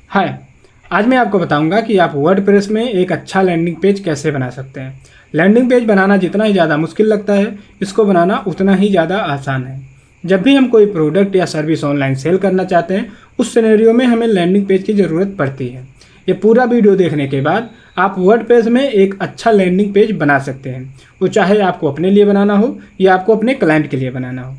हाय, आज मैं आपको बताऊंगा कि आप वर्डप्रेस में एक अच्छा लैंडिंग पेज कैसे बना सकते हैं। लैंडिंग पेज बनाना जितना ही ज़्यादा मुश्किल लगता है, इसको बनाना उतना ही ज़्यादा आसान है। जब भी हम कोई प्रोडक्ट या सर्विस ऑनलाइन सेल करना चाहते हैं, उस सिनेरियो में हमें लैंडिंग पेज की ज़रूरत पड़ती है। ये पूरा वीडियो देखने के बाद आप वर्डप्रेस में एक अच्छा लैंडिंग पेज बना सकते हैं, वो चाहे आपको अपने लिए बनाना हो या आपको अपने क्लाइंट के लिए बनाना हो।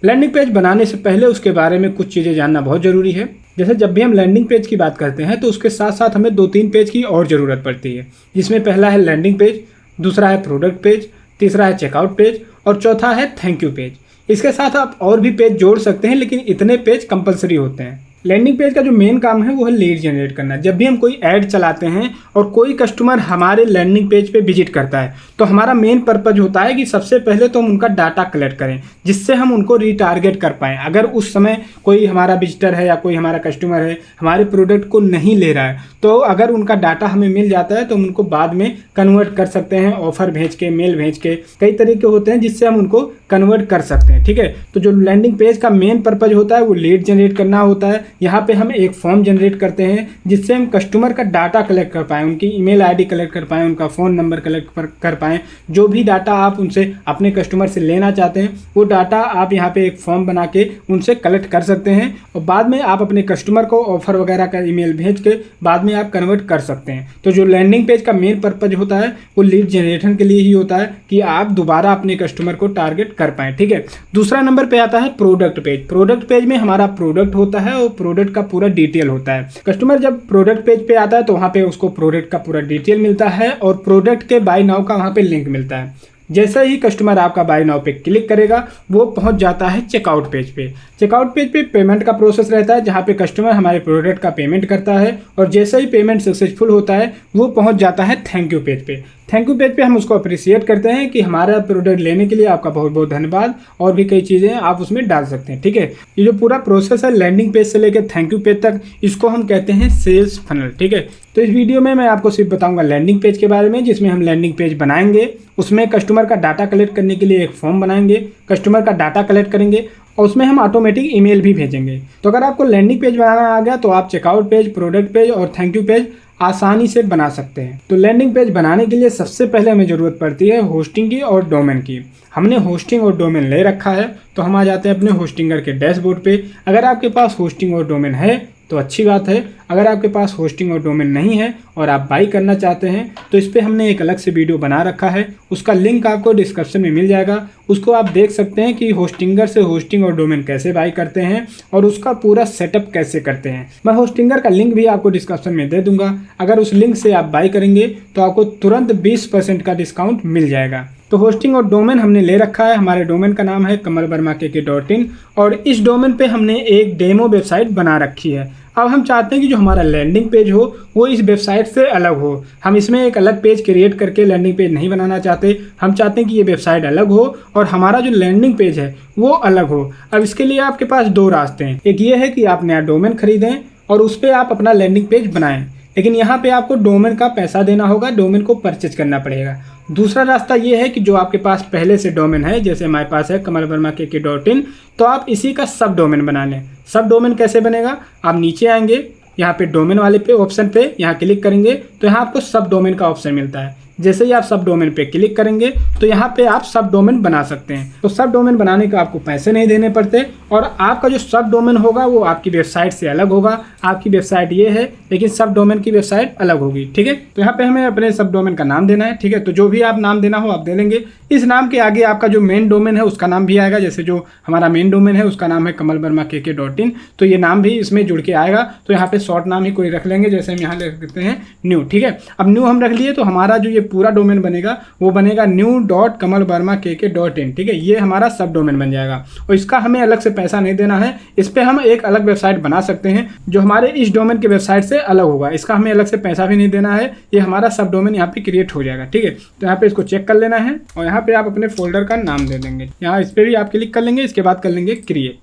लैंडिंग पेज बनाने से पहले उसके बारे में कुछ चीज़ें जानना बहुत ज़रूरी है। जैसे जब भी हम लैंडिंग पेज की बात करते हैं तो उसके साथ साथ हमें 2-3 पेज की और ज़रूरत पड़ती है, जिसमें पहला है लैंडिंग पेज, दूसरा है प्रोडक्ट पेज, तीसरा है चेकआउट पेज और चौथा है थैंक यू पेज। इसके साथ आप और भी पेज जोड़ सकते हैं, लेकिन इतने पेज कंपलसरी होते हैं। लैंडिंग पेज का जो मेन काम है वो है लीड जनरेट करना। जब भी हम कोई ऐड चलाते हैं और कोई कस्टमर हमारे लैंडिंग पेज पे विजिट करता है, तो हमारा मेन पर्पज होता है कि सबसे पहले तो हम उनका डाटा कलेक्ट करें, जिससे हम उनको रिटारगेट कर पाएँ। अगर उस समय कोई हमारा विजिटर है या कोई हमारा कस्टमर है हमारे प्रोडक्ट को नहीं ले रहा है, तो अगर उनका डाटा हमें मिल जाता है तो हम उनको बाद में कन्वर्ट कर सकते हैं, ऑफर भेज के, मेल भेज के, कई तरीके होते हैं जिससे हम उनको कन्वर्ट कर सकते हैं। ठीक है, तो जो लैंडिंग पेज का मेन पर्पज होता है वो लीड जनरेट करना होता है। यहाँ पे हम एक फॉर्म जनरेट करते हैं जिससे हम कस्टमर का डाटा कलेक्ट कर पाएँ, उनकी ईमेल आईडी कलेक्ट कर पाएँ, उनका फ़ोन नंबर कलेक्ट कर पाएँ। जो भी डाटा आप उनसे अपने कस्टमर से लेना चाहते हैं वो डाटा आप यहाँ पे एक फॉर्म बना के उनसे कलेक्ट कर सकते हैं, और बाद में आप अपने कस्टमर को ऑफर वगैरह का ईमेल भेज के बाद में आप कन्वर्ट कर सकते हैं। तो जो लैंडिंग पेज का मेन पर्पज होता है वो लीड जनरेशन के लिए ही होता है कि आप दोबारा अपने कस्टमर को टारगेट कर पाएँ। ठीक है, दूसरा नंबर पे आता है प्रोडक्ट पेज। प्रोडक्ट पेज में हमारा प्रोडक्ट होता है और प्रोडक्ट का पूरा डिटेल होता है। कस्टमर जब प्रोडक्ट पेज पे आता है तो वहाँ पे उसको प्रोडक्ट का पूरा डिटेल मिलता है और प्रोडक्ट के बाय नाउ का वहाँ पे लिंक मिलता है। जैसे ही कस्टमर आपका बाय नाउ पे क्लिक करेगा वो पहुंच जाता है चेकआउट पेज पे। चेकआउट पेज पे पेमेंट का प्रोसेस रहता है, जहां पे कस्टमर हमारे प्रोडक्ट का पेमेंट करता है, और जैसे ही पेमेंट सक्सेसफुल होता है वो पहुंच जाता है थैंक यू पेज पे। थैंक यू पेज पे हम उसको अप्रिशिएट करते हैं कि हमारा प्रोडक्ट लेने के लिए आपका बहुत बहुत धन्यवाद, और भी कई चीज़ें आप उसमें डाल सकते हैं। ठीक है, ये जो पूरा प्रोसेस है लैंडिंग पेज से लेकर थैंक यू पेज तक, इसको हम कहते हैं सेल्स फनल। ठीक है, तो इस वीडियो में मैं आपको सिर्फ बताऊंगा लैंडिंग पेज के बारे में, जिसमें हम लैंडिंग पेज बनाएंगे, उसमें कस्टमर का डाटा कलेक्ट करने के लिए एक फॉर्म बनाएंगे, कस्टमर का डाटा कलेक्ट करेंगे और उसमें हम ऑटोमेटिक ईमेल भी भेजेंगे। तो अगर आपको लैंडिंग पेज बनाना आ गया तो आप चेकआउट पेज, प्रोडक्ट पेज और थैंक यू पेज आसानी से बना सकते हैं। तो लैंडिंग पेज बनाने के लिए सबसे पहले हमें ज़रूरत पड़ती है होस्टिंग की और डोमेन की। हमने होस्टिंग और डोमेन ले रखा है तो हम आ जाते हैं अपने होस्टिंगर के डैशबोर्ड पे। अगर आपके पास होस्टिंग और डोमेन है तो अच्छी बात है, अगर आपके पास होस्टिंग और डोमेन नहीं है और आप बाई करना चाहते हैं तो इस पर हमने एक अलग से वीडियो बना रखा है, उसका लिंक आपको डिस्क्रिप्शन में मिल जाएगा। उसको आप देख सकते हैं कि होस्टिंगर से होस्टिंग और डोमेन कैसे बाई करते हैं और उसका पूरा सेटअप कैसे करते हैं। मैं होस्टिंगर का लिंक भी आपको डिस्क्रिप्शन में दे दूंगा। अगर उस लिंक से आप बाई करेंगे तो आपको तुरंत 20% का डिस्काउंट मिल जाएगा। तो होस्टिंग और डोमेन हमने ले रखा है। हमारे डोमेन का नाम है kamalvarmakk.in और इस डोमेन पे हमने एक डेमो वेबसाइट बना रखी है। अब हम चाहते हैं कि जो हमारा लैंडिंग पेज हो वो इस वेबसाइट से अलग हो। हम इसमें एक अलग पेज क्रिएट करके लैंडिंग पेज नहीं बनाना चाहते, हम चाहते हैं कि ये वेबसाइट अलग हो और हमारा जो लैंडिंग पेज है वो अलग हो। अब इसके लिए आपके पास दो रास्ते हैं। एक ये है कि आप नया डोमेन खरीदें और उस पर आप अपना लैंडिंग पेज बनाएं, लेकिन यहाँ पे आपको डोमेन का पैसा देना होगा, डोमेन को परचेज करना पड़ेगा। दूसरा रास्ता ये है कि जो आपके पास पहले से डोमेन है, जैसे हमारे पास है kamalvarmakk.in, तो आप इसी का सब डोमेन बना लें। सब डोमेन कैसे बनेगा, आप नीचे आएंगे, यहाँ पे डोमेन वाले पे ऑप्शन पे यहाँ क्लिक करेंगे तो यहाँ आपको सब डोमेन का ऑप्शन मिलता है। जैसे ही आप सब डोमेन पे क्लिक करेंगे तो यहाँ पे आप सब डोमेन बना सकते हैं। तो सब डोमेन बनाने का आपको पैसे नहीं देने पड़ते और आपका जो सब डोमेन होगा वो आपकी वेबसाइट से अलग होगा। आपकी वेबसाइट ये है लेकिन सब डोमेन की वेबसाइट अलग होगी। ठीक है, तो यहाँ पे हमें अपने सब डोमेन का नाम देना है। ठीक है, तो जो भी आप नाम देना हो आप दे लेंगे। इस नाम के आगे आपका जो मेन डोमेन है उसका नाम भी आएगा। जैसे जो हमारा मेन डोमेन है उसका नाम है kamalvarmakk.in, तो ये नाम भी इसमें जुड़ के आएगा। तो यहाँ पे शॉर्ट नाम ही कोई रख लेंगे, जैसे हम यहाँ लिख देते हैं न्यू। ठीक है, अब न्यू हम रख लिए तो हमारा जो ये पूरा डोमेन बनेगा वो बनेगा new.kamalvarmakk.in। ठीक है, ये हमारा सब डोमेन बन जाएगा और इसका हमें अलग से पैसा नहीं देना है। इस पे हम एक अलग वेबसाइट बना सकते हैं जो हमारे इस डोमेन के वेबसाइट से अलग होगा। इसका हमें अलग से पैसा भी नहीं देना है, ये हमारा सब डोमेन यहाँ पे क्रिएट हो जाएगा। ठीक है, तो यहाँ पे इसको चेक कर लेना है और यहाँ पे आप अपने फोल्डर का नाम दे देंगे। यहाँ इस पे भी आप क्लिक कर लेंगे, इसके बाद कर लेंगे क्रिएट।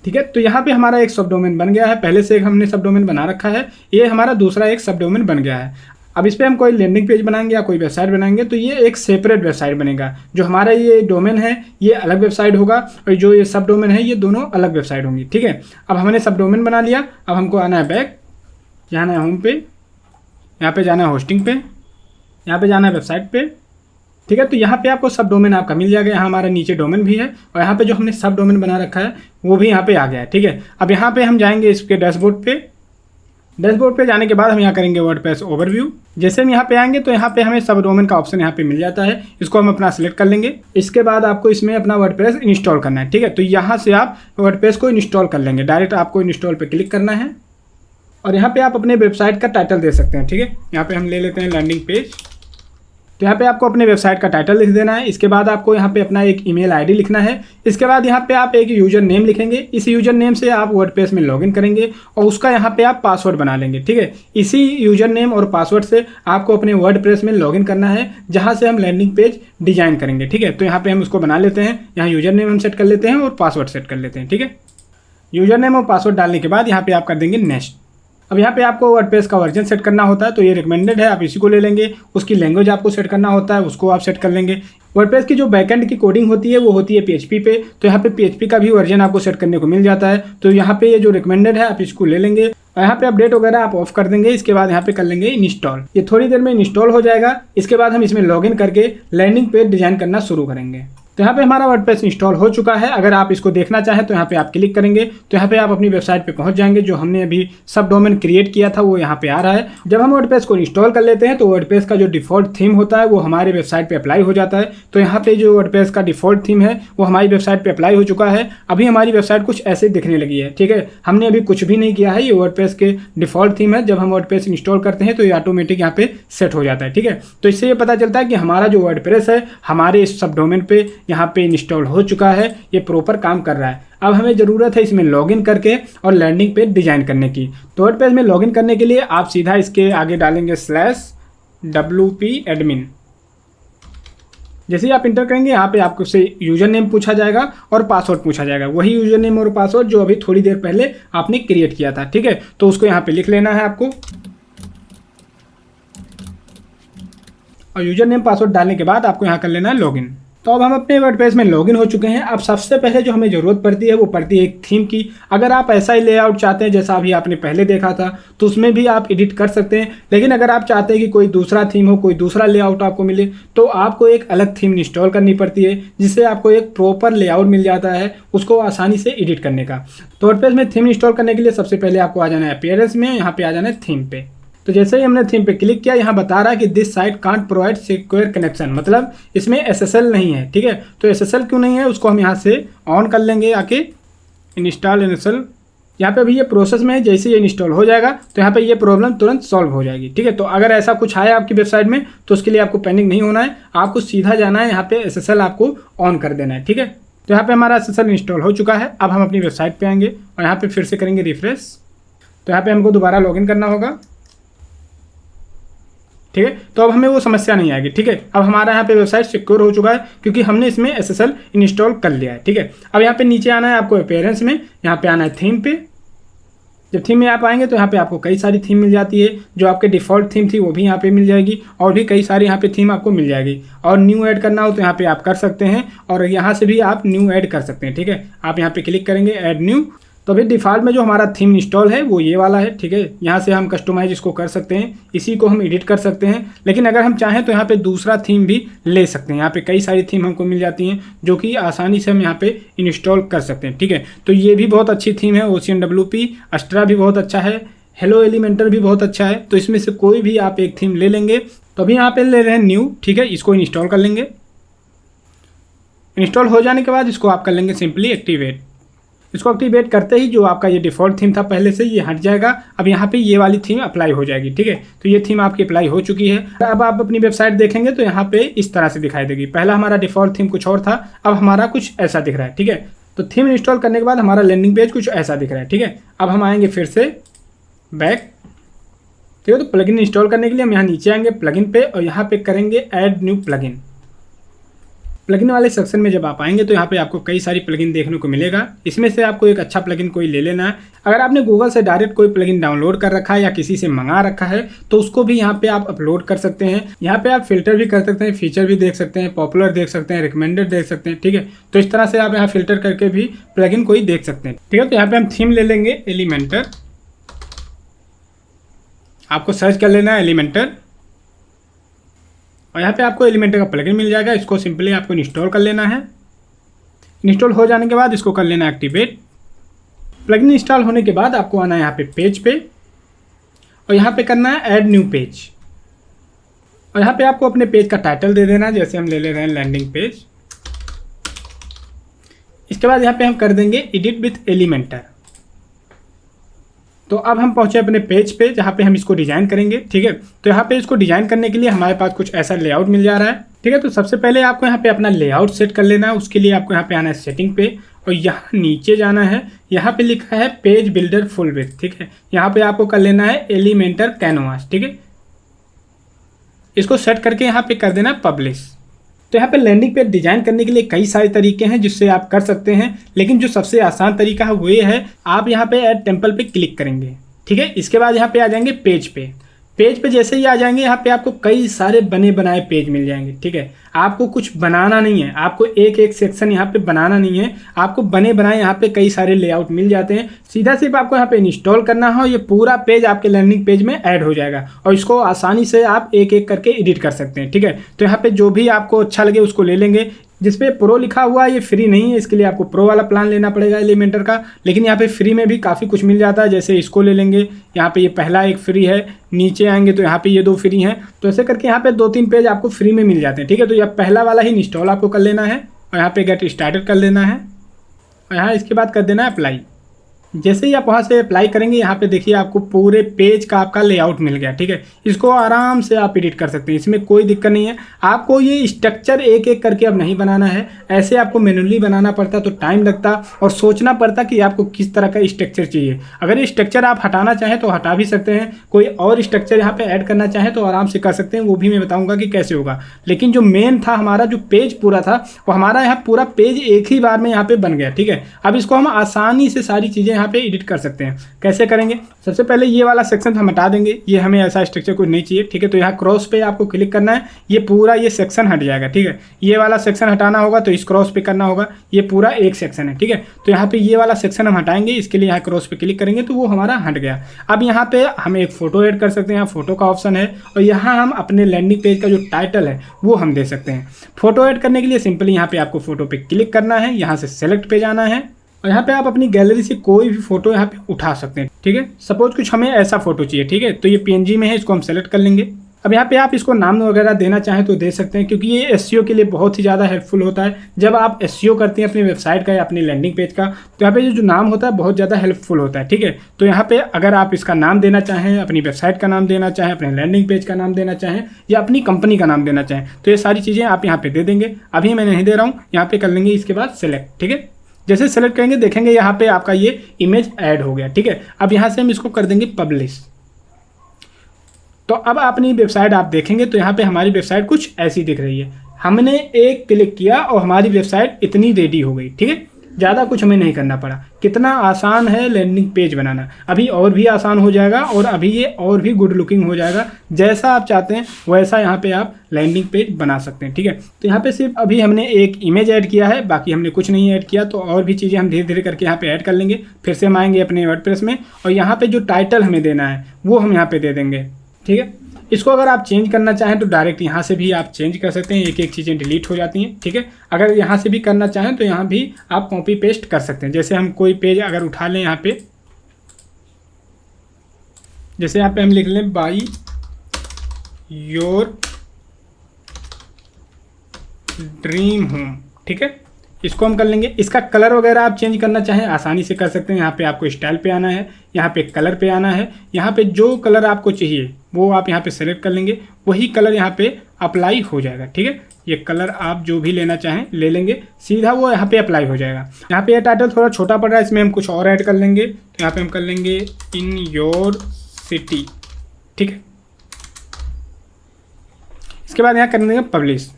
ठीक है, तो यहाँ पे हमारा एक सब डोमेन बन गया है। पहले से एक हमने सब डोमेन बना रखा है, ये हमारा दूसरा एक सब डोमेन बन गया है। अब इस पर हम कोई लैंडिंग पेज बनाएंगे या कोई वेबसाइट बनाएंगे तो ये एक सेपरेट वेबसाइट बनेगा। जो हमारा ये डोमेन है ये अलग वेबसाइट होगा और जो ये सब डोमेन है ये दोनों अलग वेबसाइट होंगी, ठीक है। अब हमने सब डोमेन बना लिया। अब हमको आना है बैक, जाना है होम पे, यहाँ पे जाना है होस्टिंग पे, यहाँ पे जाना है वेबसाइट पे, ठीक है। तो यहाँ पे आपको सब डोमेन आपका मिल जाएगा। यहाँ हमारा नीचे डोमेन भी है और यहाँ पे जो हमने सब डोमेन बना रखा है वो भी यहाँ पे आ गया है, ठीक है। अब यहाँ पे हम जाएंगे इसके डैशबोर्ड पे। डैशबोर्ड पे जाने के बाद हम यहाँ करेंगे वर्डप्रेस ओवरव्यू। जैसे हम यहाँ पे आएंगे तो यहाँ पे हमें सब डोमेन का ऑप्शन यहाँ पे मिल जाता है। इसको हम अपना सिलेक्ट कर लेंगे। इसके बाद आपको इसमें अपना वर्डप्रेस इंस्टॉल करना है, ठीक है। तो यहाँ से आप वर्डप्रेस को इंस्टॉल कर लेंगे। डायरेक्ट आपको इंस्टॉल पे क्लिक करना है और यहाँ पे आप अपने वेबसाइट का टाइटल दे सकते हैं, ठीक है। यहाँ पे हम ले लेते हैं लैंडिंग पेज। तो यहाँ पे आपको अपने वेबसाइट का टाइटल लिख देना है। इसके बाद आपको यहाँ पे अपना एक ईमेल आईडी लिखना है। इसके बाद यहाँ पे आप एक यूजर नेम लिखेंगे। इस यूजर नेम से आप वर्डप्रेस में लॉगिन करेंगे और उसका यहाँ पे आप पासवर्ड बना लेंगे, ठीक है। इसी यूजर नेम और पासवर्ड से आपको अपने वर्डप्रेस में लॉगिन करना है जहाँ से हम लैंडिंग पेज डिजाइन करेंगे, ठीक है। तो यहाँ पे हम उसको बना लेते हैं। यहाँ यूजर नेम हम सेट कर लेते हैं और पासवर्ड सेट कर लेते हैं, ठीक है। यूजर नेम और पासवर्ड डालने के बाद यहाँ पे आप कर देंगे नेक्स्ट। अब यहाँ पे आपको वर्डप्रेस का वर्जन सेट करना होता है तो ये रिकमेंडेड है, आप इसी को ले लेंगे। उसकी लैंग्वेज आपको सेट करना होता है, उसको आप सेट कर लेंगे। वर्डप्रेस की जो बैकएंड की कोडिंग होती है वो होती है PHP पे, तो यहाँ पे PHP का भी वर्जन आपको सेट करने को मिल जाता है। तो यहाँ पे ये जो रिकमेंडेड है आप इसको ले लेंगे और यहाँ पे अपडेट वगैरह आप ऑफ कर देंगे। इसके बाद यहाँ पे कर लेंगे इंस्टॉल। ये थोड़ी देर में इंस्टॉल हो जाएगा। इसके बाद हम इसमें लॉगिन करके लैंडिंग पेज डिजाइन करना शुरू करेंगे। तो यहाँ पे हमारा वर्डप्रेस इंस्टॉल हो चुका है। अगर आप इसको देखना चाहें तो यहाँ पे आप क्लिक करेंगे तो यहाँ पे आप अपनी वेबसाइट पे पहुंच जाएंगे। जो हमने अभी सब डोमेन क्रिएट किया था वो यहाँ पे आ रहा है। जब हम वर्डप्रेस को इंस्टॉल कर लेते हैं तो वर्डप्रेस का जो डिफॉल्ट थीम होता है वो हमारे वेबसाइट पे अप्लाई हो जाता है। तो यहाँ पे जो वर्डप्रेस का डिफॉल्ट थीम है वो हमारी वेबसाइट पे अप्लाई हो चुका है। अभी हमारी वेबसाइट कुछ ऐसे दिखने लगी है, ठीक है। हमने अभी कुछ भी नहीं किया है, ये वर्डप्रेस के डिफॉल्ट थीम है। जब हम वर्डप्रेस इंस्टॉल करते हैं तो ये ऑटोमेटिक यहाँ पे सेट हो जाता है, ठीक है। तो इससे ये पता चलता है कि हमारा जो वर्डप्रेस है हमारे इस सब डोमेन पे यहाँ पे इंस्टॉल हो चुका है, ये प्रॉपर काम कर रहा है। अब हमें ज़रूरत है इसमें लॉगिन करके और लैंडिंग पेज डिजाइन करने की। तो वर्डप्रेस में लॉगिन करने के लिए आप सीधा इसके आगे डालेंगे /wp admin। जैसे ही आप इंटर करेंगे यहाँ पे आपको से यूजर नेम पूछा जाएगा और पासवर्ड पूछा जाएगा। वही यूजर नेम और पासवर्ड जो अभी थोड़ी देर पहले आपने क्रिएट किया था, ठीक है। तो उसको यहाँ पे लिख लेना है आपको और यूजर नेम पासवर्ड डालने के बाद आपको यहाँ कर लेना है लॉगिन। तो अब हम अपने वर्डप्रेस में लॉगिन हो चुके हैं। अब सबसे पहले जो हमें ज़रूरत पड़ती है वो पड़ती है एक थीम की। अगर आप ऐसा ही लेआउट चाहते हैं जैसा अभी आपने पहले देखा था तो उसमें भी आप एडिट कर सकते हैं। लेकिन अगर आप चाहते हैं कि कोई दूसरा थीम हो, कोई दूसरा लेआउट आपको मिले तो आपको एक अलग थीम इंस्टॉल करनी पड़ती है जिससे आपको एक प्रॉपर लेआउट मिल जाता है उसको आसानी से एडिट करने का। तो वर्डप्रेस में थीम इंस्टॉल करने के लिए सबसे पहले आपको आ जाना है अपीयरेंस में, यहाँ पे आ जाना है थीम पे। तो जैसे ही हमने थीम पे क्लिक किया यहाँ बता रहा है कि this site can't provide secure connection, मतलब इसमें SSL नहीं है, ठीक है। तो SSL क्यों नहीं है उसको हम यहाँ से ऑन कर लेंगे आके इंस्टॉल SSL। यहाँ पे अभी ये प्रोसेस में है, जैसे ये इंस्टॉल हो जाएगा तो यहाँ पे ये प्रॉब्लम तुरंत सॉल्व हो जाएगी, ठीक है। तो अगर ऐसा कुछ आया आपकी वेबसाइट में तो उसके लिए आपको पैनिक नहीं होना है, आपको सीधा जाना है यहाँ पे SSL आपको ऑन कर देना है, ठीक है। तो यहाँ पे हमारा SSL इंस्टॉल हो चुका है। अब हम अपनी वेबसाइट पे आएंगे और यहाँ पे फिर से करेंगे रिफ्रेश। तो यहाँ पे हमको दोबारा लॉगिन करना होगा, ठीक है। तो अब हमें वो समस्या नहीं आएगी, ठीक है। अब हमारा यहाँ पे वेबसाइट सिक्योर हो चुका है क्योंकि हमने इसमें SSL इंस्टॉल कर लिया है, ठीक है। अब यहाँ पे नीचे आना है आपको अपीयरेंस में, यहाँ पे आना है थीम पे। जब थीम में आप आएंगे तो यहाँ पे आपको कई सारी थीम मिल जाती है। जो आपके डिफ़ॉल्ट थीम थी वो भी यहाँ पे मिल जाएगी और भी कई सारी यहाँ पे थीम आपको मिल जाएगी। और न्यू ऐड करना हो तो यहाँ पे आप कर सकते हैं और यहाँ से भी आप न्यू ऐड कर सकते हैं, ठीक है। आप यहाँ पे क्लिक करेंगे ऐड न्यू। तो अभी डिफ़ॉल्ट में जो हमारा थीम इंस्टॉल है वो ये वाला है, ठीक है। यहाँ से हम कस्टमाइज इसको कर सकते हैं, इसी को हम एडिट कर सकते हैं। लेकिन अगर हम चाहें तो यहाँ पे दूसरा थीम भी ले सकते हैं। यहाँ पे कई सारी थीम हमको मिल जाती हैं जो कि आसानी से हम यहाँ पे इंस्टॉल कर सकते हैं, ठीक है। तो ये भी बहुत अच्छी थीम है, OceanWP। अस्ट्रा भी बहुत अच्छा है, हेलो एलिमेंटर भी बहुत अच्छा है। तो इसमें से कोई भी आप एक थीम ले लेंगे। तो अभी यहाँ पे ले रहे हैं न्यू, ठीक है। इसको इंस्टॉल कर लेंगे। इंस्टॉल हो जाने के बाद इसको आप कर लेंगे सिंपली एक्टिवेट। इसको एक्टिवेट करते ही जो आपका ये डिफ़ॉल्ट थीम था पहले से ये हट जाएगा। अब यहाँ पे ये वाली थीम अप्लाई हो जाएगी, ठीक है। तो ये थीम आपकी अप्लाई हो चुकी है। अब आप अपनी वेबसाइट देखेंगे तो यहाँ पे इस तरह से दिखाई देगी। पहला हमारा डिफ़ॉल्ट थीम कुछ और था, अब हमारा कुछ ऐसा दिख रहा है, ठीक है। तो थीम इंस्टॉल करने के बाद हमारा लैंडिंग पेज कुछ ऐसा दिख रहा है, ठीक है। अब हम आएंगे फिर से बैक, ठीक है। तो प्लगइन इंस्टॉल करने के लिए हम यहाँ नीचे आएंगे प्लगइन पे और यहाँ पे करेंगे ऐड न्यू प्लगइन। प्लगइन वाले सेक्शन में जब आप आएंगे तो यहाँ पे आपको कई सारी प्लगइन देखने को मिलेगा। इसमें से आपको एक अच्छा प्लगइन कोई ले लेना है। अगर आपने गूगल से डायरेक्ट कोई प्लगइन डाउनलोड कर रखा है या किसी से मंगा रखा है तो उसको भी यहाँ पे आप अपलोड कर सकते हैं। यहाँ पे आप फिल्टर भी कर सकते हैं, फीचर भी देख सकते हैं, पॉपुलर देख सकते हैं, रिकमेंडेड देख सकते हैं। ठीक है, तो इस तरह से आप यहाँ फिल्टर करके भी प्लगइन कोई देख सकते हैं। ठीक है, तो यहाँ पे हम थीम ले लेंगे एलिमेंटर। आपको सर्च कर लेना है एलिमेंटर और यहाँ पे आपको एलिमेंटर का प्लगइन मिल जाएगा। इसको सिंपली आपको इंस्टॉल कर लेना है। इंस्टॉल हो जाने के बाद इसको कर लेना एक्टिवेट। प्लगइन इंस्टॉल होने के बाद आपको आना है यहाँ पे पेज पे और यहाँ पे करना है ऐड न्यू पेज और यहाँ पे आपको अपने पेज का टाइटल दे देना है। जैसे हम ले ले रहे हैं लैंडिंग पेज। इसके बाद यहाँ पे हम कर देंगे एडिट विथ एलिमेंटर। तो अब हम पहुंचे अपने पेज पे जहाँ पे हम इसको डिजाइन करेंगे। ठीक है, तो यहाँ पे इसको डिजाइन करने के लिए हमारे पास कुछ ऐसा लेआउट मिल जा रहा है। ठीक है, तो सबसे पहले आपको यहाँ पे अपना लेआउट सेट कर लेना है। उसके लिए आपको यहाँ पे आना है सेटिंग पे और यहाँ नीचे जाना है। यहाँ पे लिखा है पेज बिल्डर फुल विड्थ। ठीक है, यहाँ पे आपको कर लेना है एलिमेंटर कैनवास। ठीक है, इसको सेट करके यहाँ पे कर देना पब्लिश। तो यहाँ पे लैंडिंग पेज डिजाइन करने के लिए कई सारे तरीके हैं जिससे आप कर सकते हैं, लेकिन जो सबसे आसान तरीका है वो ये है, आप यहाँ पे ऐड टेम्पल पे क्लिक करेंगे। ठीक है, इसके बाद यहाँ पे आ जाएंगे पेज पे। पेज पे जैसे ही आ जाएंगे यहाँ पे आपको कई सारे बने बनाए पेज मिल जाएंगे। ठीक है, आपको कुछ बनाना नहीं है, आपको एक एक सेक्शन यहाँ पे बनाना नहीं है, आपको बने बनाए यहाँ पे कई सारे लेआउट मिल जाते हैं। सीधा सिर्फ आपको यहाँ पे इंस्टॉल करना है, ये पूरा पेज आपके लैंडिंग पेज में ऐड हो जाएगा और इसको आसानी से आप एक एक करके एडिट कर सकते हैं। ठीक है, तो यहाँ पे जो भी आपको अच्छा लगे उसको ले लेंगे। जिसपे प्रो लिखा हुआ है ये फ्री नहीं है, इसके लिए आपको प्रो वाला प्लान लेना पड़ेगा एलिमेंटर का, लेकिन यहाँ पे फ्री में भी काफ़ी कुछ मिल जाता है। जैसे इसको ले लेंगे, यहाँ पे ये पहला एक फ्री है, नीचे आएंगे तो यहाँ पे ये 2 फ्री हैं। तो ऐसे करके यहाँ पे 2-3 पेज आपको फ्री में मिल जाते हैं। ठीक है, तो यह पहला वाला ही इंस्टॉल आपको कर लेना है और यहाँ पे गेट स्टार्टेड कर लेना है और यहाँ इसके बाद कर देना है अप्लाई। जैसे ही आप वहाँ से अप्लाई करेंगे यहाँ पे देखिए आपको पूरे पेज का आपका लेआउट मिल गया। ठीक है, इसको आराम से आप एडिट कर सकते हैं, इसमें कोई दिक्कत नहीं है। आपको ये स्ट्रक्चर एक एक करके अब नहीं बनाना है, ऐसे आपको मैनुअली बनाना पड़ता तो टाइम लगता और सोचना पड़ता कि आपको किस तरह का स्ट्रक्चर चाहिए। अगर ये स्ट्रक्चर आप हटाना चाहें तो हटा भी सकते हैं, कोई और स्ट्रक्चर यहाँ पर ऐड करना चाहें तो आराम से कर सकते हैं, वो भी मैं बताऊँगा कि कैसे होगा। लेकिन जो मेन था हमारा जो पेज पूरा था वो हमारा यहाँ पूरा पेज एक ही बार में यहाँ पर बन गया। ठीक है, अब इसको हम आसानी से सारी चीज़ें यहाँ पे एडिट कर सकते हैं। कैसे करेंगे, सबसे पहले ये वाला सेक्शन हम हटा देंगे, ये हमें ऐसा स्ट्रक्चर कुछ नहीं चाहिए। ठीक है, तो यहाँ क्रॉस पे आपको क्लिक करना है, ये पूरा ये सेक्शन हट जाएगा। ठीक है, ये वाला सेक्शन हटाना होगा तो इस क्रॉस पे करना होगा, ये पूरा एक सेक्शन है। ठीक है, तो यहाँ पे ये वाला सेक्शन हम हटाएंगे, इसके लिए यहाँ क्रॉस पे क्लिक करेंगे तो वो हमारा हट गया। अब यहाँ पे हम एक फोटो ऐड कर सकते हैं, यहाँ फोटो का ऑप्शन है और यहाँ हम अपने लैंडिंग पेज का जो टाइटल है वो हम दे सकते हैं। फोटो ऐड करने के लिए सिंपली यहाँ पे आपको फोटो पे क्लिक करना है, यहाँ से सेलेक्ट पे जाना है और यहाँ पे आप अपनी गैलरी से कोई भी फोटो यहाँ पे उठा सकते हैं। ठीक है, सपोज कुछ हमें ऐसा फोटो चाहिए। ठीक है, तो ये PNG में है, इसको हम सेलेक्ट कर लेंगे। अब यहाँ पे आप इसको नाम वगैरह देना चाहें तो दे सकते हैं, क्योंकि ये SEO के लिए बहुत ही ज़्यादा हेल्पफुल होता है। जब आप SEO करते हैं अपनी वेबसाइट का या अपनी लैंडिंग पेज का, तो यहाँ पे जो नाम होता है बहुत ज़्यादा हेल्पफुल होता है। ठीक है, तो यहाँ पे अगर आप इसका नाम देना चाहें, अपनी वेबसाइट का नाम देना चाहें, अपने लैंडिंग पेज का नाम देना चाहें या अपनी कंपनी का नाम देना चाहें, तो ये सारी चीज़ें आप यहाँ पे दे देंगे। अभी मैं नहीं दे रहा हूँ, यहाँ पे कर लेंगे इसके बाद सेलेक्ट। ठीक है, जैसे सेलेक्ट करेंगे देखेंगे यहाँ पे आपका ये इमेज ऐड हो गया। ठीक है, अब यहाँ से हम इसको कर देंगे पब्लिश। तो अब अपनी वेबसाइट आप देखेंगे तो यहाँ पे हमारी वेबसाइट कुछ ऐसी दिख रही है। हमने एक क्लिक किया और हमारी वेबसाइट इतनी रेडी हो गई। ठीक है, ज़्यादा कुछ हमें नहीं करना पड़ा। कितना आसान है लैंडिंग पेज बनाना, अभी और भी आसान हो जाएगा और अभी ये और भी गुड लुकिंग हो जाएगा। जैसा आप चाहते हैं वैसा यहाँ पे आप लैंडिंग पेज बना सकते हैं। ठीक है, तो यहाँ पे सिर्फ अभी हमने एक इमेज ऐड किया है, बाकी हमने कुछ नहीं ऐड किया। तो और भी चीज़ें हम धीरे धीरे करके यहाँ पे ऐड कर लेंगे। फिर से हम आएंगे अपने वर्डप्रेस में और यहाँ पे जो टाइटल हमें देना है वो हम यहाँ पे दे देंगे। ठीक है, इसको अगर आप चेंज करना चाहें तो डायरेक्ट यहाँ से भी आप चेंज कर सकते हैं, एक एक चीज़ें डिलीट हो जाती हैं। ठीक है, अगर यहाँ से भी करना चाहें तो यहाँ भी आप कॉपी पेस्ट कर सकते हैं। जैसे हम कोई पेज अगर उठा लें यहाँ पे, जैसे यहाँ पे हम लिख लें बाय योर ड्रीम होम। ठीक है, इसको हम कर लेंगे। इसका कलर वगैरह आप चेंज करना चाहें आसानी से कर सकते हैं। यहाँ पे आपको स्टाइल पे आना है, यहाँ पे कलर पे आना है, यहाँ पे जो कलर आपको चाहिए वो आप यहाँ पे सेलेक्ट कर लेंगे, वही कलर यहाँ पे अप्लाई हो जाएगा। ठीक है, ये कलर आप जो भी लेना चाहें ले लेंगे, सीधा वो यहाँ पे अप्लाई हो जाएगा। यहाँ पे ये टाइटल थोड़ा छोटा पड़ रहा है, इसमें हम कुछ और ऐड कर लेंगे। तो यहाँ पे हम कर लेंगे इन योर सिटी। ठीक है, इसके बाद यहाँ कर देंगे पब्लिश।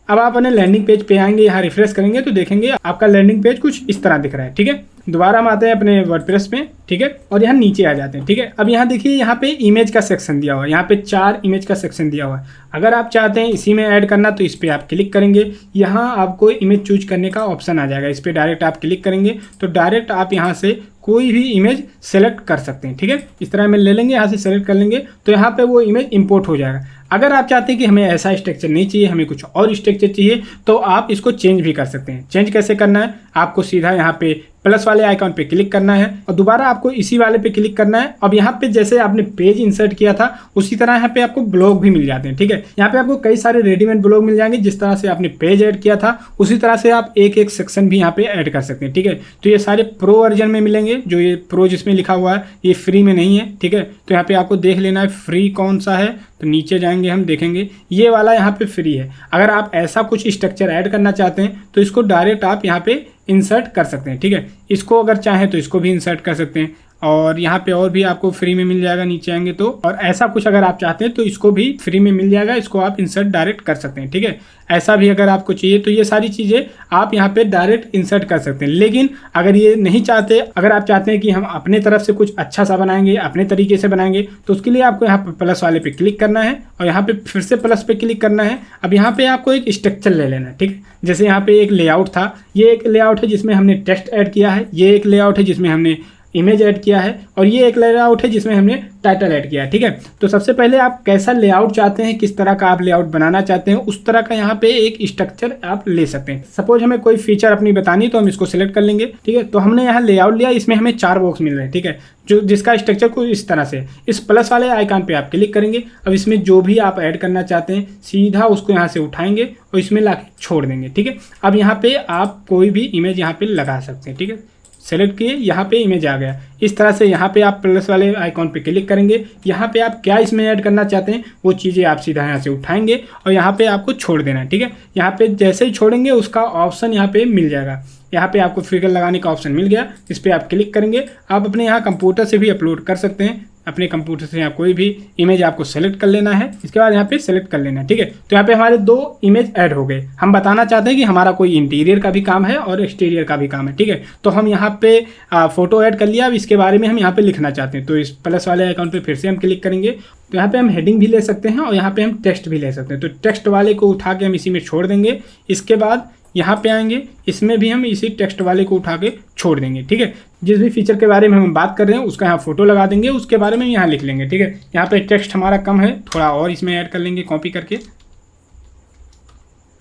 अब आप अपने लैंडिंग पेज पे आएंगे, यहाँ रिफ्रेश करेंगे तो देखेंगे आपका लैंडिंग पेज कुछ इस तरह दिख रहा है। ठीक है, दोबारा हम आते हैं अपने वर्डप्रेस में। ठीक है, और यहाँ नीचे आ जाते हैं। ठीक है, अब यहाँ देखिए यहाँ पे इमेज का सेक्शन दिया हुआ है, यहाँ पे 4 इमेज का सेक्शन दिया हुआ है। अगर आप चाहते हैं इसी में ऐड करना तो इस पर आप क्लिक करेंगे, यहाँ आपको इमेज चूज करने का ऑप्शन आ जाएगा। इस पर डायरेक्ट आप क्लिक करेंगे तो डायरेक्ट आप यहाँ से कोई भी इमेज सेलेक्ट कर सकते हैं। ठीक है, इस तरह में ले लेंगे, यहाँ से सेलेक्ट कर लेंगे तो यहाँ पे वो इमेज इंपोर्ट हो जाएगा। अगर आप चाहते हैं कि हमें ऐसा स्ट्रक्चर नहीं चाहिए, हमें कुछ और स्ट्रक्चर चाहिए, तो आप इसको चेंज भी कर सकते हैं। चेंज कैसे करना है, आपको सीधा यहाँ पे प्लस वाले आइकॉन पे क्लिक करना है और दोबारा आपको इसी वाले पे क्लिक करना है। अब यहाँ पे जैसे आपने पेज इंसर्ट किया था उसी तरह यहाँ पे आपको ब्लॉग भी मिल जाते हैं। ठीक है, यहाँ पे आपको कई सारे रेडीमेड ब्लॉग मिल जाएंगे। जिस तरह से आपने पेज ऐड किया था उसी तरह से आप एक एक सेक्शन भी यहाँ पे ऐड कर सकते हैं। ठीक है, तो ये सारे प्रो वर्जन में मिलेंगे। जो ये प्रो जिसमें लिखा हुआ है ये फ्री में नहीं है। ठीक है, तो यहाँ पे आपको देख लेना है फ्री कौन सा है। तो नीचे जाएंगे, हम देखेंगे ये वाला यहाँ पे फ्री है। अगर आप ऐसा कुछ स्ट्रक्चर ऐड करना चाहते हैं तो इसको डायरेक्ट आप यहाँ पे इंसर्ट कर सकते हैं। ठीक है, इसको अगर चाहें तो इसको भी इंसर्ट कर सकते हैं और यहाँ पे और भी आपको फ्री में मिल जाएगा नीचे आएंगे तो। और ऐसा कुछ अगर आप चाहते हैं तो इसको भी फ्री में मिल जाएगा, इसको आप इंसर्ट डायरेक्ट कर सकते हैं। ठीक है, ऐसा भी अगर आपको चाहिए तो ये सारी चीज़ें आप यहाँ पे डायरेक्ट इंसर्ट कर सकते हैं। लेकिन अगर ये नहीं चाहते, अगर आप चाहते हैं कि हम अपने तरफ से कुछ अच्छा सा बनाएंगे, अपने तरीके से बनाएंगे, तो उसके लिए आपको यहाँ पे प्लस वाले पे क्लिक करना है और यहाँ पे फिर से प्लस पे क्लिक करना है। अब यहाँ पे आपको एक स्ट्रक्चर ले लेना है। ठीक है, जैसे यहाँ पे एक लेआउट था, ये एक लेआउट है जिसमें हमने टेक्स्ट ऐड किया है, ये एक लेआउट है जिसमें हमने इमेज ऐड किया है और ये एक लेआउट है जिसमें हमने टाइटल ऐड किया है। ठीक है, तो सबसे पहले आप कैसा लेआउट चाहते हैं, किस तरह का आप लेआउट बनाना चाहते हैं, उस तरह का यहाँ पे एक स्ट्रक्चर आप ले सकते हैं। सपोज हमें कोई फीचर अपनी बतानी तो हम इसको सिलेक्ट कर लेंगे। ठीक है, तो हमने यहाँ लेआउट लिया, इसमें हमें 4 बॉक्स मिल रहे हैं। ठीक है, जो जिसका स्ट्रक्चर को इस तरह से, इस प्लस वाले आइकन पे आप क्लिक करेंगे। अब इसमें जो भी आप ऐड करना चाहते हैं सीधा उसको यहाँ से उठाएंगे और इसमें ला के छोड़ देंगे। ठीक है, अब यहाँ पे आप कोई भी इमेज यहाँ पे लगा सकते हैं। ठीक है, सेलेक्ट किए, यहाँ पे इमेज आ गया। इस तरह से यहाँ पे आप प्लस वाले आइकॉन पे क्लिक करेंगे, यहाँ पे आप क्या इसमें ऐड करना चाहते हैं वो चीज़ें आप सीधा यहाँ से उठाएंगे और यहाँ पे आपको छोड़ देना है। ठीक है, यहाँ पे जैसे ही छोड़ेंगे उसका ऑप्शन यहाँ पे मिल जाएगा। यहाँ पे आपको फिगर लगाने का ऑप्शन मिल गया, इस पर आप क्लिक करेंगे। आप अपने यहाँ कंप्यूटर से भी अपलोड कर सकते हैं, अपने कंप्यूटर से यहाँ कोई भी इमेज आपको सेलेक्ट कर लेना है, इसके बाद यहाँ पे सेलेक्ट कर लेना है। ठीक है, तो यहाँ पे हमारे 2 इमेज ऐड हो गए। हम बताना चाहते हैं कि हमारा कोई इंटीरियर का भी काम है और एक्सटीरियर का भी काम है। ठीक है, तो हम यहाँ पे फोटो ऐड कर लिया। अब इसके बारे में हम यहाँ पे लिखना चाहते हैं तो इस प्लस वाले अकाउंट पे फिर से हम क्लिक करेंगे। तो यहाँ पे हम हेडिंग भी ले सकते हैं और यहाँ पे हम टेक्स्ट भी ले सकते हैं। तो टेक्स्ट वाले को उठा के हम इसी में छोड़ देंगे। इसके बाद यहाँ पे आएंगे, इसमें भी हम इसी टेक्स्ट वाले को उठा के छोड़ देंगे। ठीक है, जिस भी फीचर के बारे में हम बात कर रहे हैं उसका यहाँ फोटो लगा देंगे, उसके बारे में यहाँ लिख लेंगे। ठीक है, यहाँ पे टेक्स्ट हमारा कम है, थोड़ा और इसमें ऐड कर लेंगे कॉपी करके,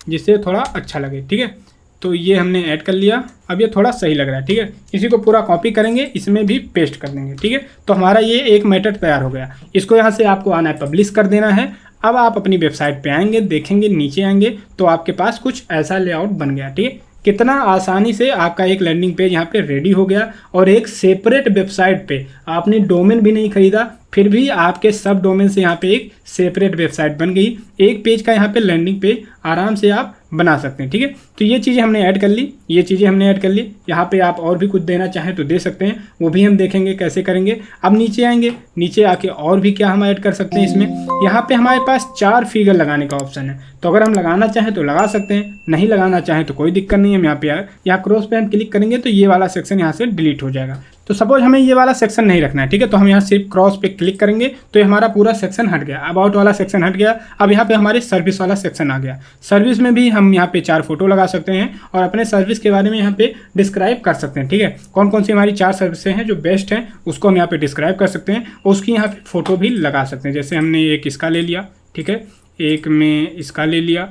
जिससे थोड़ा अच्छा लगे। ठीक है, तो ये हमने ऐड कर लिया, अब ये थोड़ा सही लग रहा है। ठीक है, इसी को पूरा कॉपी करेंगे, इसमें भी पेस्ट कर देंगे। ठीक है, तो हमारा ये एक मेथड तैयार हो गया। इसको यहाँ से आपको आना है, पब्लिश कर देना है। अब आप अपनी वेबसाइट पे आएंगे, देखेंगे नीचे आएंगे तो आपके पास कुछ ऐसा लेआउट बन गया। ठीक है, कितना आसानी से आपका एक लैंडिंग पेज यहाँ पे रेडी हो गया और एक सेपरेट वेबसाइट पे आपने डोमेन भी नहीं खरीदा, फिर भी आपके सब डोमेन से यहाँ पे एक सेपरेट वेबसाइट बन गई। एक पेज का यहाँ पे लैंडिंग पेज आराम से आप बना सकते हैं। ठीक है, तो ये चीज़ें हमने ऐड कर ली, ये चीज़ें हमने ऐड कर ली। यहाँ पे आप और भी कुछ देना चाहें तो दे सकते हैं, वो भी हम देखेंगे कैसे करेंगे। अब नीचे आएंगे, नीचे आके और भी क्या हम ऐड कर सकते हैं इसमें। यहाँ पे हमारे पास 4 फिगर लगाने का ऑप्शन है, तो अगर हम लगाना चाहें तो लगा सकते हैं, नहीं लगाना चाहें तो कोई दिक्कत नहीं है। हम यहाँ क्रॉस पे हम क्लिक करेंगे तो ये वाला सेक्शन यहाँ से डिलीट हो जाएगा। तो सपोज हमें ये वाला सेक्शन नहीं रखना है। ठीक है, तो हम यहाँ सिर्फ क्रॉस पे क्लिक करेंगे तो ये हमारा पूरा सेक्शन हट गया। अबाउट वाला सेक्शन हट गया। अब यहाँ पे हमारे सर्विस वाला सेक्शन आ गया। सर्विस में भी हम यहाँ पे 4 फोटो लगा सकते हैं और अपने सर्विस के बारे में यहाँ पे डिस्क्राइब कर सकते हैं। ठीक है, कौन कौन सी हमारी 4 सर्विसें हैं जो बेस्ट हैं उसको हम यहाँ पे डिस्क्राइब कर सकते हैं और उसकी यहाँ पे फोटो भी लगा सकते हैं। जैसे हमने एक इसका ले लिया, ठीक है, एक में इसका ले लिया,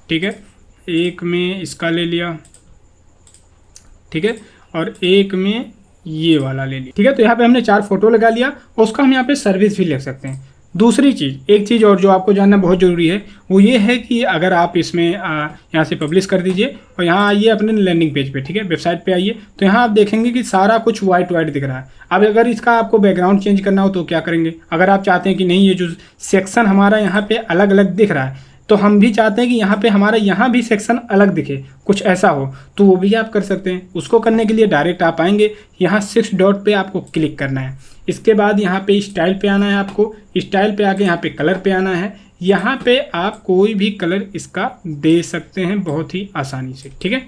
ठीक है, एक में इसका ले लिया, ठीक है, और एक में ये वाला ले लिया। ठीक है, तो यहाँ पे हमने 4 फोटो लगा लिया और उसका हम यहाँ पे सर्विस भी लिख सकते हैं। दूसरी चीज़, एक चीज़ और जो आपको जानना बहुत ज़रूरी है वो ये है कि अगर आप इसमें यहाँ से पब्लिश कर दीजिए और यहाँ आइए अपने लैंडिंग पेज पे, ठीक है, वेबसाइट पे आइए, तो यहाँ आप देखेंगे कि सारा कुछ वाइट दिख रहा है। अब अगर इसका आपको बैकग्राउंड चेंज करना हो तो क्या करेंगे। अगर आप चाहते हैं कि नहीं ये जो सेक्शन हमारा यहाँ पे अलग अलग दिख रहा है, तो हम भी चाहते हैं कि यहाँ पे हमारा यहाँ भी सेक्शन अलग दिखे, कुछ ऐसा हो, तो वो भी आप कर सकते हैं। उसको करने के लिए डायरेक्ट आप आएंगे, यहाँ 6 डॉट पे आपको क्लिक करना है। इसके बाद यहाँ पे स्टाइल पे आना है, आपको स्टाइल पे आके यहाँ पे कलर पे आना है। यहाँ पे आप कोई भी कलर इसका दे सकते हैं बहुत ही आसानी से। ठीक है,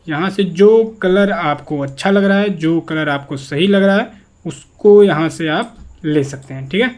यहाँ से जो कलर आपको अच्छा लग रहा है, जो कलर आपको सही लग रहा है, उसको यहाँ से आप ले सकते हैं। ठीक है,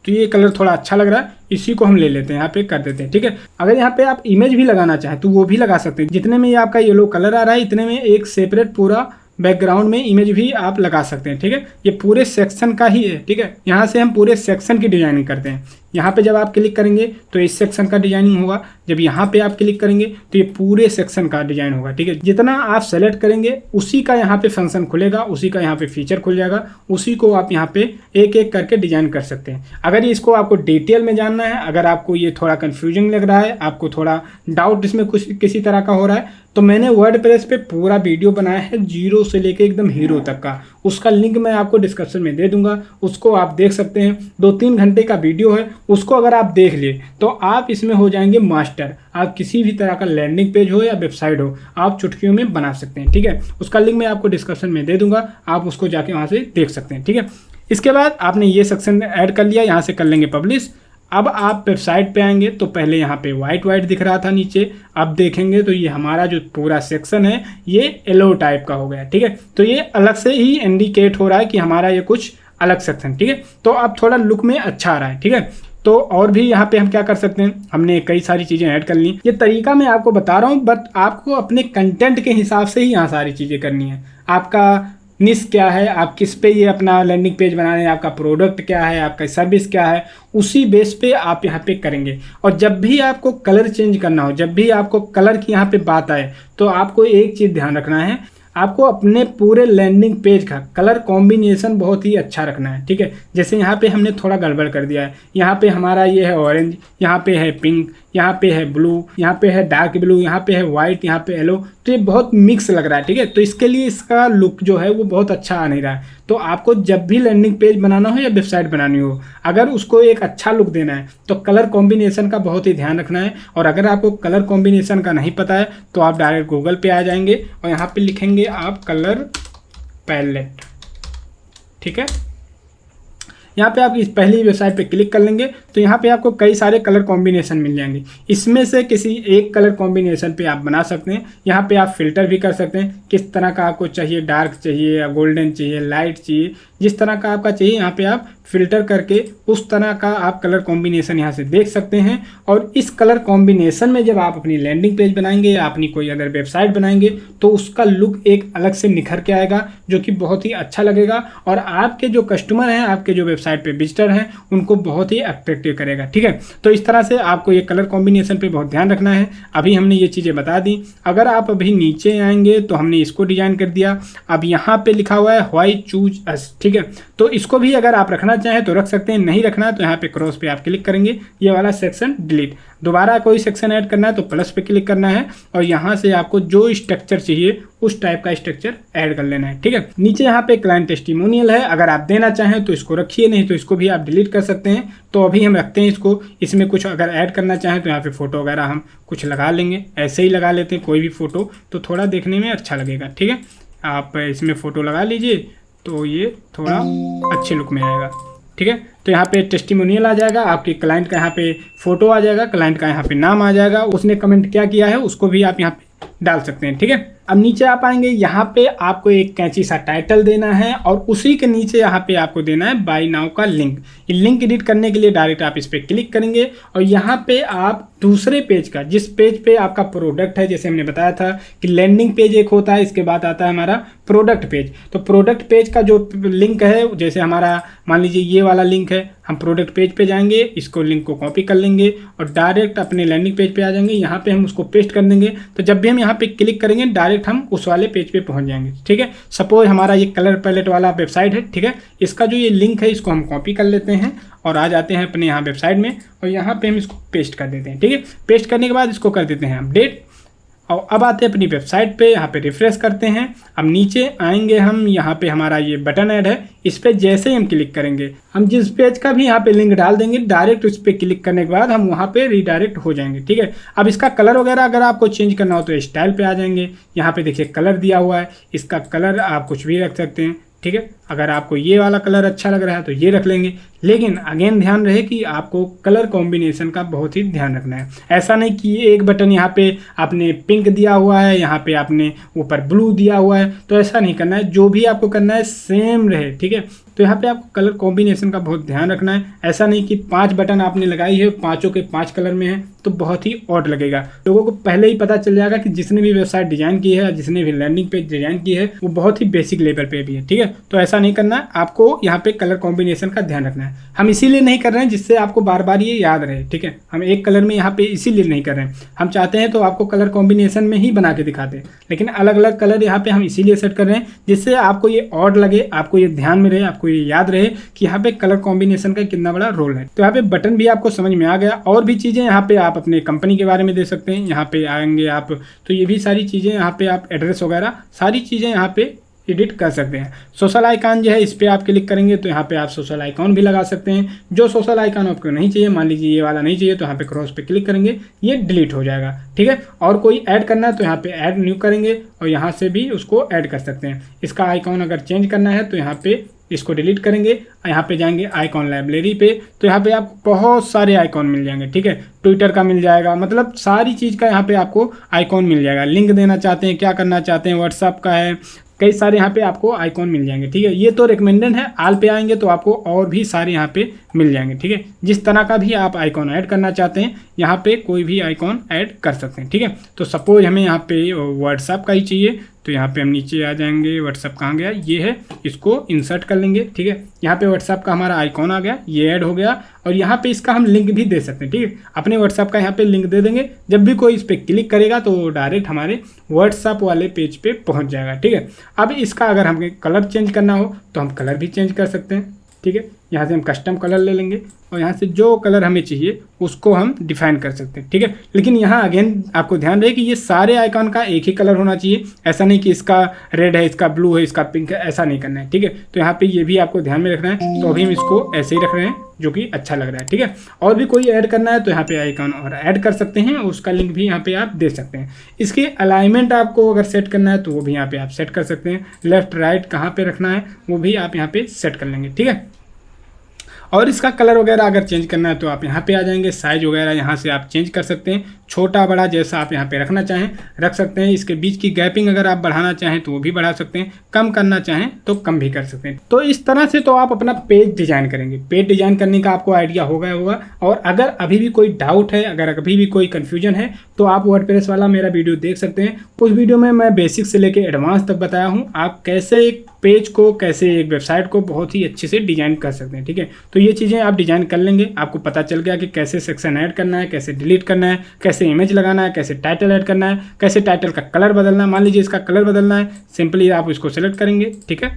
तो ये कलर थोड़ा अच्छा लग रहा है, इसी को हम ले लेते हैं, यहाँ पे कर देते हैं। ठीक है, अगर यहाँ पे आप इमेज भी लगाना चाहें तो वो भी लगा सकते हैं। जितने में ये आपका येलो कलर आ रहा है, इतने में एक सेपरेट पूरा बैकग्राउंड में इमेज भी आप लगा सकते हैं। ठीक है, ये पूरे सेक्शन का ही है। ठीक है, यहाँ से हम पूरे सेक्शन की डिजाइनिंग करते हैं। यहाँ पे जब आप क्लिक करेंगे तो इस सेक्शन का डिजाइनिंग होगा, जब यहाँ पे आप क्लिक करेंगे तो ये पूरे सेक्शन का डिजाइन होगा। ठीक है, जितना आप सेलेक्ट करेंगे उसी का यहाँ पे फंक्शन खुलेगा, उसी का यहाँ पे फीचर खुल जाएगा, उसी को आप यहाँ पे एक एक करके डिजाइन कर सकते हैं। अगर इसको आपको डिटेल में जानना है, अगर आपको ये थोड़ा कन्फ्यूजन लग रहा है, आपको थोड़ा डाउट इसमें कुछ किसी तरह का हो रहा है, तो मैंने वर्डप्रेस पे पूरा वीडियो बनाया है 0 से लेके एकदम हीरो तक का। उसका लिंक मैं आपको डिस्क्रिप्शन में दे दूंगा, उसको आप देख सकते हैं। 2-3 घंटे का वीडियो है, उसको अगर आप देख लिए तो आप इसमें हो जाएंगे मास्टर। आप किसी भी तरह का लैंडिंग पेज हो या वेबसाइट हो, आप चुटकियों में बना सकते हैं। ठीक है, उसका लिंक मैं आपको डिस्क्रिप्शन में दे दूंगा, आप उसको जाके वहाँ से देख सकते हैं। ठीक है, इसके बाद आपने ये सेक्शन ऐड कर लिया, यहाँ से कर लेंगे पब्लिश। अब आप वेबसाइट पे आएंगे तो पहले यहाँ पे वाइट दिख रहा था नीचे, अब देखेंगे तो ये हमारा जो पूरा सेक्शन है ये येलो टाइप का हो गया। ठीक है, तो ये अलग से ही इंडिकेट हो रहा है कि हमारा ये कुछ अलग सेक्शन। ठीक है, तो अब थोड़ा लुक में अच्छा आ रहा है। ठीक है, तो और भी यहाँ पे हम क्या कर सकते हैं, हमने कई सारी चीज़ें ऐड कर ली। ये तरीका मैं आपको बता रहा हूँ, बट आपको अपने कंटेंट के हिसाब से ही यहाँ सारी चीज़ें करनी है। आपका निश क्या है, आप किस पे ये अपना लैंडिंग पेज बना रहे हैं, आपका प्रोडक्ट क्या है, आपका सर्विस क्या है, उसी बेस पे आप यहाँ पे करेंगे। और जब भी आपको कलर चेंज करना हो, जब भी आपको कलर की यहाँ पे बात आए, तो आपको एक चीज़ ध्यान रखना है, आपको अपने पूरे लैंडिंग पेज का कलर कॉम्बिनेशन बहुत ही अच्छा रखना है। ठीक है, जैसे यहाँ पे हमने थोड़ा गड़बड़ कर दिया है, यहाँ पे हमारा ये है ऑरेंज, यहाँ पे है पिंक, यहाँ पे है ब्लू, यहाँ पे है डार्क ब्लू, यहाँ पे है वाइट, यहाँ पे येलो, तो ये बहुत मिक्स लग रहा है। ठीक है, तो इसके लिए इसका लुक जो है वो बहुत अच्छा आ नहीं रहा है। तो आपको जब भी लैंडिंग पेज बनाना हो या वेबसाइट बनानी हो, अगर उसको एक अच्छा लुक देना है तो कलर कॉम्बिनेशन का बहुत ही ध्यान रखना है। और अगर आपको कलर कॉम्बिनेशन का नहीं पता है तो आप डायरेक्ट गूगल पे आ जाएंगे और यहाँ पे लिखेंगे आप कलर पैलेट। ठीक है, यहाँ पे आप इस पहली वेबसाइट पे क्लिक कर लेंगे तो यहाँ पे आपको कई सारे कलर कॉम्बिनेशन मिल जाएंगे। इसमें से किसी एक कलर कॉम्बिनेशन पे आप बना सकते हैं। यहाँ पे आप फिल्टर भी कर सकते हैं, किस तरह का आपको चाहिए, डार्क चाहिए या गोल्डन चाहिए, लाइट चाहिए, जिस तरह का आपका चाहिए यहाँ पे आप फिल्टर करके उस तरह का आप कलर कॉम्बिनेशन यहाँ से देख सकते हैं। और इस कलर कॉम्बिनेशन में जब आप अपनी लैंडिंग पेज बनाएंगे या अपनी कोई अदर वेबसाइट बनाएंगे तो उसका लुक एक अलग से निखर के आएगा, जो कि बहुत ही अच्छा लगेगा और आपके जो कस्टमर हैं, आपके जो वेबसाइट पे विजिटर हैं, उनको बहुत ही अट्रैक्टिव करेगा। ठीक है, तो इस तरह से आपको ये कलर कॉम्बिनेशन पे बहुत ध्यान रखना है। अभी हमने ये चीज़ें बता दी। अगर आप अभी नीचे आएंगे तो हमने इसको डिजाइन कर दिया। अब यहाँ पे लिखा हुआ है व्हाई चूज अस। ठीक है, तो इसको भी अगर आप रखना चाहें तो रख सकते हैं, नहीं रखना तो यहाँ पे क्रॉस पे आप क्लिक करेंगे, ये वाला सेक्शन डिलीट। दोबारा कोई सेक्शन ऐड करना है तो प्लस पे क्लिक करना है और यहाँ से आपको जो स्ट्रक्चर चाहिए उस टाइप का स्ट्रक्चर ऐड कर लेना है। ठीक है, नीचे यहाँ पे क्लाइंट टेस्टिमोनियल है, अगर आप देना चाहें तो इसको रखिए, नहीं तो इसको भी आप डिलीट कर सकते हैं। तो अभी हम रखते हैं इसको। इसमें कुछ अगर ऐड करना चाहें तो यहाँ पे फोटो वगैरह हम कुछ लगा लेंगे, ऐसे ही लगा लेते हैं कोई भी फोटो, तो थोड़ा देखने में अच्छा लगेगा। ठीक है, आप इसमें फोटो लगा लीजिए तो ये थोड़ा अच्छे लुक में आएगा। ठीक है, तो यहाँ पे टेस्टिमोनियल आ जाएगा, आपके क्लाइंट का यहाँ पे फोटो आ जाएगा, क्लाइंट का यहाँ पे नाम आ जाएगा, उसने कमेंट क्या किया है उसको भी आप यहाँ पे डाल सकते हैं। ठीक है, अब नीचे आप आएंगे, यहाँ पे आपको एक कैंची सा टाइटल देना है और उसी के नीचे यहाँ पे आपको देना है बाय नाउ का लिंक। ये लिंक एडिट करने के लिए डायरेक्ट आप इस पर क्लिक करेंगे और यहाँ पे आप दूसरे पेज का, जिस पेज पे आपका प्रोडक्ट है, जैसे हमने बताया था कि लैंडिंग पेज एक होता है, इसके बाद आता है हमारा प्रोडक्ट पेज। तो प्रोडक्ट पेज का जो लिंक है, जैसे हमारा मान लीजिए ये वाला लिंक है, हम प्रोडक्ट पेज पे जाएंगे, इसको लिंक को कॉपी कर लेंगे और डायरेक्ट अपने लैंडिंग पेज पे आ जाएंगे। यहाँ पे हम उसको पेस्ट कर देंगे, तो जब भी हम यहाँ पे क्लिक करेंगे डायरेक्ट हम उस वाले पेज पे पहुँच जाएंगे। ठीक है, सपोज हमारा ये कलर पैलेट वाला वेबसाइट है। ठीक है, इसका जो ये लिंक है इसको हम कॉपी कर लेते हैं और आ जाते हैं अपने यहाँ वेबसाइट में और यहाँ पे हम इसको पेस्ट कर देते हैं। ठीक है, पेस्ट करने के बाद इसको कर देते हैं अपडेट और अब आते हैं अपनी वेबसाइट पे, यहाँ पे रिफ्रेश करते हैं। अब नीचे आएंगे हम, यहाँ पे हमारा ये बटन ऐड है, इस पे जैसे ही हम क्लिक करेंगे, हम जिस पेज का भी यहाँ पे लिंक डाल देंगे, डायरेक्ट उस पर क्लिक करने के बाद हम वहाँ पे रीडायरेक्ट हो जाएंगे। ठीक है, अब इसका कलर वगैरह अगर आपको चेंज करना हो तो स्टाइल पे आ जाएंगे, यहाँ पे देखिए कलर दिया हुआ है, इसका कलर आप कुछ भी रख सकते हैं। ठीक है, अगर आपको ये वाला कलर अच्छा लग रहा है तो ये रख लेंगे। लेकिन अगेन ध्यान रहे कि आपको कलर कॉम्बिनेशन का बहुत ही ध्यान रखना है। ऐसा नहीं कि एक बटन यहाँ पे आपने पिंक दिया हुआ है, यहाँ पे आपने ऊपर ब्लू दिया हुआ है, तो ऐसा नहीं करना है। जो भी आपको करना है सेम रहे, ठीक है। तो यहाँ पे आपको कलर कॉम्बिनेशन का बहुत ध्यान रखना है। ऐसा नहीं कि 5 बटन आपने लगाई है, पांचों के 5 कलर में है, तो बहुत ही ऑड लगेगा। लोगों को पहले ही पता चल जाएगा कि जिसने भी वेबसाइट डिजाइन की है, जिसने भी लैंडिंग पेज डिजाइन की है, वो बहुत ही बेसिक लेवल पे भी है, ठीक है। तो ऐसा नहीं करना है, आपको यहाँ पे कलर कॉम्बिनेशन का ध्यान रखना है। हम इसीलिए नहीं कर रहे हैं जिससे आपको बार बार ये याद रहे, ठीक है। हम एक कलर में यहाँ पे इसीलिए नहीं कर रहे हैं। हम चाहते हैं तो आपको कलर कॉम्बिनेशन में ही बना के दिखाते हैं, लेकिन अलग अलग कलर यहाँ पे हम इसीलिए सेट कर रहे हैं जिससे आपको ये ऑड लगे, आपको ये ध्यान में रहे, आपको ये याद रहे कि यहाँ पे कलर कॉम्बिनेशन का कितना बड़ा रोल है। तो यहाँ पे बटन भी आपको समझ में आ गया। और भी चीज़ें यहाँ पे आप अपने कंपनी के बारे में दे सकते हैं। यहाँ पे आएंगे आप तो ये भी सारी चीज़ें यहाँ पे आप एड्रेस वगैरह सारी चीज़ें यहाँ पे एडिट कर सकते हैं। सोशल आइकॉन जो है इस पर आप क्लिक करेंगे तो यहाँ पे आप सोशल आइकॉन भी लगा सकते हैं। जो सोशल आइकॉन आपको नहीं चाहिए, मान लीजिए ये वाला नहीं चाहिए, तो यहाँ पे क्रॉस पे क्लिक करेंगे, ये डिलीट हो जाएगा, ठीक है। और कोई ऐड करना है तो यहाँ पे ऐड न्यू करेंगे और यहाँ से भी उसको ऐड कर सकते हैं। इसका आइकॉन अगर चेंज करना है तो यहाँ पे इसको डिलीट करेंगे, यहाँ पे जाएंगे आइकॉन लाइब्रेरी पे, तो यहाँ पे आपको बहुत सारे आइकॉन मिल जाएंगे, ठीक है। ट्विटर का मिल जाएगा, मतलब सारी चीज़ का यहाँ पे आपको आइकॉन मिल जाएगा। लिंक देना चाहते हैं, क्या करना चाहते हैं, व्हाट्सअप का है, कई सारे यहाँ पे आपको आइकॉन मिल जाएंगे, ठीक है। ये तो रिकमेंडेड है, आल पे आएंगे तो आपको और भी सारे यहाँ पे मिल जाएंगे, ठीक है। जिस तरह का भी आप आइकॉन ऐड करना चाहते हैं यहाँ पे कोई भी आइकॉन ऐड कर सकते हैं, ठीक है। तो सपोज हमें यहाँ पे व्हाट्सअप का ही चाहिए, तो यहाँ पे हम नीचे आ जाएंगे। व्हाट्सअप कहाँ गया, ये है, इसको इंसर्ट कर लेंगे, ठीक है। यहाँ पे व्हाट्सअप का हमारा आइकॉन आ गया, ये ऐड हो गया। और यहाँ पे इसका हम लिंक भी दे सकते हैं, ठीक है। अपने व्हाट्सअप का यहाँ पे लिंक दे देंगे, जब भी कोई इस पर क्लिक करेगा तो डायरेक्ट हमारे व्हाट्सअप वाले पेज पे पहुँच जाएगा, ठीक है। अब इसका अगर हमें कलर चेंज करना हो तो हम कलर भी चेंज कर सकते हैं, ठीक है। यहाँ से हम कस्टम कलर ले लेंगे और यहाँ से जो कलर हमें चाहिए उसको हम डिफाइन कर सकते हैं, ठीक है। लेकिन यहाँ अगेन आपको ध्यान रहे कि ये सारे आइकॉन का एक ही कलर होना चाहिए। ऐसा नहीं कि इसका रेड है, इसका ब्लू है, इसका पिंक है, ऐसा नहीं करना है, ठीक है। तो यहाँ पे ये भी आपको ध्यान में रखना है। तो अभी हम इसको ऐसे ही रख रहे हैं जो कि अच्छा लग रहा है, ठीक है। और भी कोई ऐड करना है तो यहाँ पे आइकॉन और ऐड कर सकते हैं, उसका लिंक भी यहाँ पे आप दे सकते हैं। इसके अलाइनमेंट आपको अगर सेट करना है तो वो भी यहाँ पे आप सेट कर सकते हैं। लेफ्ट राइट कहाँ पे रखना है वो भी आप यहाँ पे सेट कर लेंगे, ठीक है। और इसका कलर वगैरह अगर चेंज करना है तो आप यहाँ पे आ जाएंगे। साइज वगैरह यहाँ से आप चेंज कर सकते हैं, छोटा बड़ा जैसा आप यहाँ पे रखना चाहें रख सकते हैं। इसके बीच की गैपिंग अगर आप बढ़ाना चाहें तो वो भी बढ़ा सकते हैं, कम करना चाहें तो कम भी कर सकते हैं। तो इस तरह से तो आप अपना पेज डिजाइन करेंगे। पेज डिजाइन करने का आपको आइडिया होगा। और अगर अभी भी कोई डाउट है, अगर अभी भी कोई कन्फ्यूजन है तो आप वर्डप्रेस वाला मेरा वीडियो देख सकते हैं। उस वीडियो में मैं बेसिक से लेकर एडवांस तक बताया हूँ आप कैसे एक पेज को, कैसे एक वेबसाइट को बहुत ही अच्छे से डिजाइन कर सकते हैं, ठीक है। तो ये चीज़ें आप डिजाइन कर लेंगे, आपको पता चल गया कि कैसे सेक्शन ऐड करना है, कैसे डिलीट करना है, कैसे इमेज लगाना है, कैसे टाइटल ऐड करना है, कैसे टाइटल का कलर बदलना है। मान लीजिए इसका कलर बदलना है, सिंपली आप इसको सेलेक्ट करेंगे, ठीक है।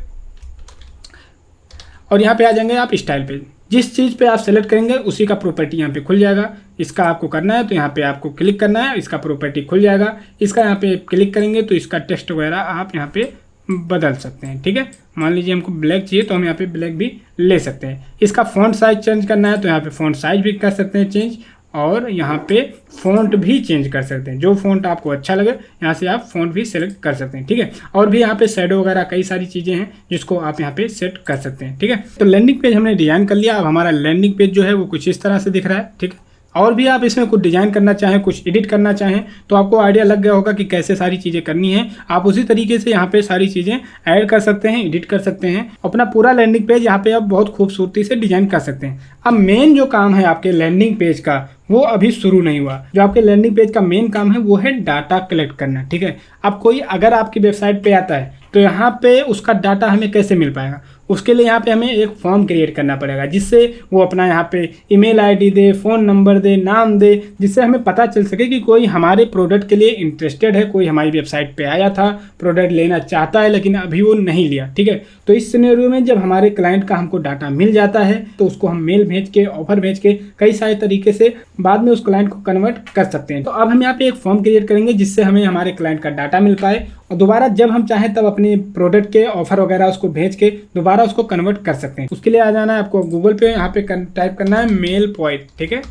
और यहाँ पे आ जाएंगे आप स्टाइल पे। जिस चीज़ पे आप सेलेक्ट करेंगे उसी का प्रॉपर्टी यहाँ पे खुल जाएगा। इसका आपको करना है तो यहाँ पे आपको क्लिक करना है, इसका प्रॉपर्टी खुल जाएगा। इसका यहाँ पे क्लिक करेंगे तो इसका टेक्स्ट वगैरह आप यहाँ पे बदल सकते हैं, ठीक है। मान लीजिए हमको ब्लैक चाहिए तो हम यहाँ पे ब्लैक भी ले सकते हैं। इसका फ़ॉन्ट साइज चेंज करना है तो यहाँ पे फ़ॉन्ट साइज भी कर सकते हैं चेंज, और यहाँ पे फ़ॉन्ट भी चेंज कर सकते हैं। जो फ़ॉन्ट आपको अच्छा लगे यहाँ से आप फ़ॉन्ट भी सेलेक्ट कर सकते हैं, ठीक है। और भी यहाँ पे शैडो वगैरह कई सारी चीज़ें हैं जिसको आप यहाँ पे सेट कर सकते हैं, ठीक है। तो लैंडिंग पेज हमने डिज़ाइन कर लिया। अब हमारा लैंडिंग पेज जो है वो कुछ इस तरह से दिख रहा है, ठीक है। और भी आप इसमें कुछ डिज़ाइन करना चाहें, कुछ एडिट करना चाहें तो आपको आइडिया लग गया होगा कि कैसे सारी चीज़ें करनी है। आप उसी तरीके से यहाँ पे सारी चीज़ें ऐड कर सकते हैं, एडिट कर सकते हैं। अपना पूरा लैंडिंग पेज यहाँ पे आप बहुत खूबसूरती से डिज़ाइन कर सकते हैं। अब मेन जो काम है आपके लैंडिंग पेज का वो अभी शुरू नहीं हुआ। जो आपके लैंडिंग पेज का मेन काम है वो है डाटा कलेक्ट करना, ठीक है। अब कोई अगर आपकी वेबसाइट पे आता है तो यहाँ पे उसका डाटा हमें कैसे मिल पाएगा, उसके लिए यहाँ पे हमें एक फॉर्म क्रिएट करना पड़ेगा जिससे वो अपना यहाँ पे ईमेल आईडी दे, फ़ोन नंबर दे, नाम दे, जिससे हमें पता चल सके कि कोई हमारे प्रोडक्ट के लिए इंटरेस्टेड है, कोई हमारी वेबसाइट पे आया था, प्रोडक्ट लेना चाहता है लेकिन अभी वो नहीं लिया, ठीक है। तो इस सिनेरियो में जब हमारे क्लाइंट का हमको डाटा मिल जाता है तो उसको हम मेल भेज के, ऑफर भेज के, कई सारे तरीके से बाद में उस क्लाइंट को कन्वर्ट कर सकते हैं। तो अब हम यहाँ पे एक फॉर्म क्रिएट करेंगे जिससे हमें हमारे क्लाइंट का डाटा मिल पाए और दोबारा जब हम चाहें तब अपने प्रोडक्ट के ऑफर वगैरह उसको भेज के दोबारा उसको कन्वर्ट कर सकते हैं। उसके लिए आ जाना है आपको गूगल पे, यहाँ पे टाइप करना है मेल पॉइंट, ठीक है।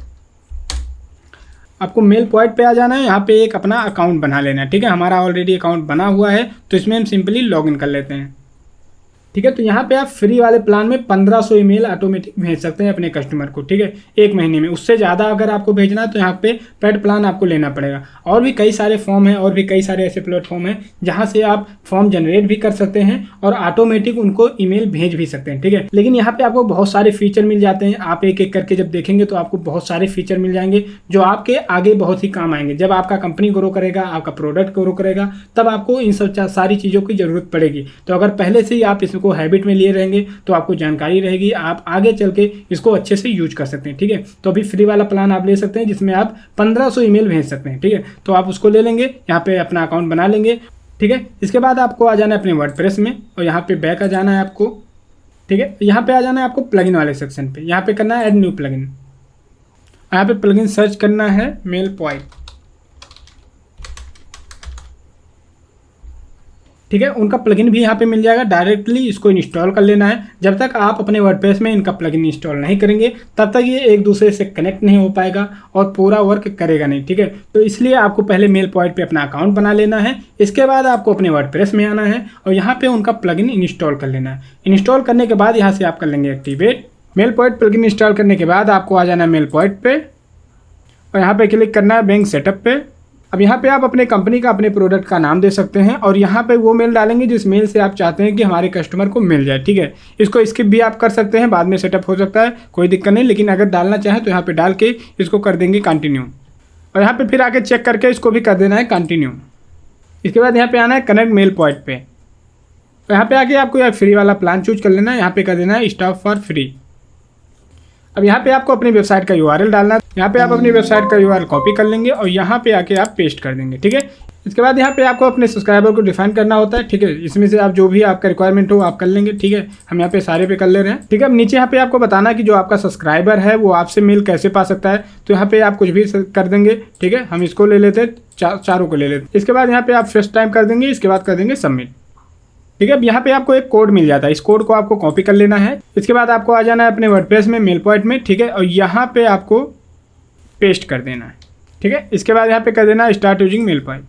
आपको मेल पॉइंट पे आ जाना है, यहाँ पे एक अपना अकाउंट बना लेना है, ठीक है। हमारा ऑलरेडी अकाउंट बना हुआ है तो इसमें हम सिंपली लॉगिन कर लेते हैं। ठीक है। तो यहाँ पे आप फ्री वाले प्लान में 1500 ईमेल ऑटोमेटिक भेज सकते हैं अपने कस्टमर को, ठीक है, एक महीने में। उससे ज़्यादा अगर आपको भेजना है तो यहाँ पे पेड प्लान आपको लेना पड़ेगा। और भी कई सारे फॉर्म हैं और भी कई सारे ऐसे प्लेटफॉर्म हैं जहाँ से आप फॉर्म जनरेट भी कर सकते हैं और ऑटोमेटिक उनको ईमेल भेज भी सकते हैं, ठीक है। लेकिन यहाँ पे आपको बहुत सारे फीचर मिल जाते हैं। आप एक एक करके जब देखेंगे तो आपको बहुत सारे फीचर मिल जाएंगे जो आपके आगे बहुत ही काम आएंगे। जब आपका कंपनी ग्रो करेगा, आपका प्रोडक्ट ग्रो करेगा, तब आपको इन सब सारी चीज़ों की ज़रूरत पड़ेगी। तो अगर पहले से ही आप इसको हैबिट में लिए रहेंगे तो आपको जानकारी रहेगी, आप आगे चल के इसको अच्छे से यूज कर सकते हैं, ठीक है। तो अभी फ्री वाला प्लान आप ले सकते हैं जिसमें आप 1500 ईमेल भेज सकते हैं, ठीक है। तो आप उसको ले लेंगे, यहाँ पे अपना अकाउंट बना लेंगे, ठीक है। इसके बाद आपको आ जाना है अपने वर्डप्रेस में और यहाँ पे बैक आ जाना है आपको, ठीक है। यहाँ पे आ जाना है आपको प्लगइन वाले सेक्शन पे, यहाँ पे करना है ऐड न्यू प्लगइन। यहाँ पे प्लगइन सर्च करना है मेलपॉइंट, ठीक है। उनका प्लगइन भी यहाँ पे मिल जाएगा, डायरेक्टली इसको इंस्टॉल कर लेना है। जब तक आप अपने वर्डप्रेस में इनका प्लगइन इंस्टॉल नहीं करेंगे तब तक ये एक दूसरे से कनेक्ट नहीं हो पाएगा और पूरा वर्क करेगा नहीं, ठीक है। तो इसलिए आपको पहले मेलपॉइंट पे अपना अकाउंट बना लेना है। इसके बाद आपको अपने वर्डप्रेस में आना है और यहाँ पे उनका प्लगइन इंस्टॉल कर लेना है। इंस्टॉल करने के बाद यहाँ से आप कर लेंगे एक्टिवेट। मेलपॉइंट प्लगइन इंस्टॉल करने के बाद आपको आ जाना है मेलपॉइंट पे और यहाँ पे क्लिक करना है बैंक सेटअप पे। अब यहाँ पे आप अपने कंपनी का, अपने प्रोडक्ट का नाम दे सकते हैं और यहाँ पे वो मेल डालेंगे जिस मेल से आप चाहते हैं कि हमारे कस्टमर को मिल जाए, ठीक है। इसको स्किप भी आप कर सकते हैं, बाद में सेटअप हो सकता है, कोई दिक्कत नहीं। लेकिन अगर डालना चाहें तो यहाँ पे डाल के इसको कर देंगे कंटिन्यू और यहाँ पे फिर आके चेक करके इसको भी कर देना है कंटिन्यू। इसके बाद यहाँ पे आना है कनेक्ट मेल पॉइंट पे। तो यहाँ पे आके आपको फ्री वाला प्लान चूज कर लेना है, यहाँ पे कर देना है स्टॉप फॉर फ्री। अब यहाँ पे आपको अपनी वेबसाइट का URL डालना है। यहाँ पे आप अपनी वेबसाइट का URL कॉपी कर लेंगे और यहाँ पे आके आप पेस्ट कर देंगे, ठीक है। इसके बाद यहाँ पे आपको अपने सब्सक्राइबर को डिफाइन करना होता है, ठीक है। इसमें से आप जो भी आपका रिक्वायरमेंट हो आप कर लेंगे, ठीक है। हम यहाँ पे सारे पे कर ले रहे हैं, ठीक है। अब नीचे यहाँ पे आपको बताना है कि जो आपका सब्सक्राइबर है वो आपसे मेल कैसे पा सकता है। तो यहाँ पे आप कुछ भी कर देंगे, ठीक है। हम इसको ले लेते हैं, चारों को ले लेते हैं। इसके बाद यहाँ पे आप फर्स्ट टाइम कर देंगे, इसके बाद कर देंगे सबमिट, ठीक है। अब यहाँ पे आपको एक कोड मिल जाता है, इस कोड को आपको कॉपी कर लेना है। इसके बाद आपको आ जाना है अपने वर्डप्रेस में मेलपॉइंट में, ठीक है, और यहाँ पे आपको पेस्ट कर देना है, ठीक है। इसके बाद यहाँ पे कर देना है स्टार्ट यूजिंग मेलपॉइंट,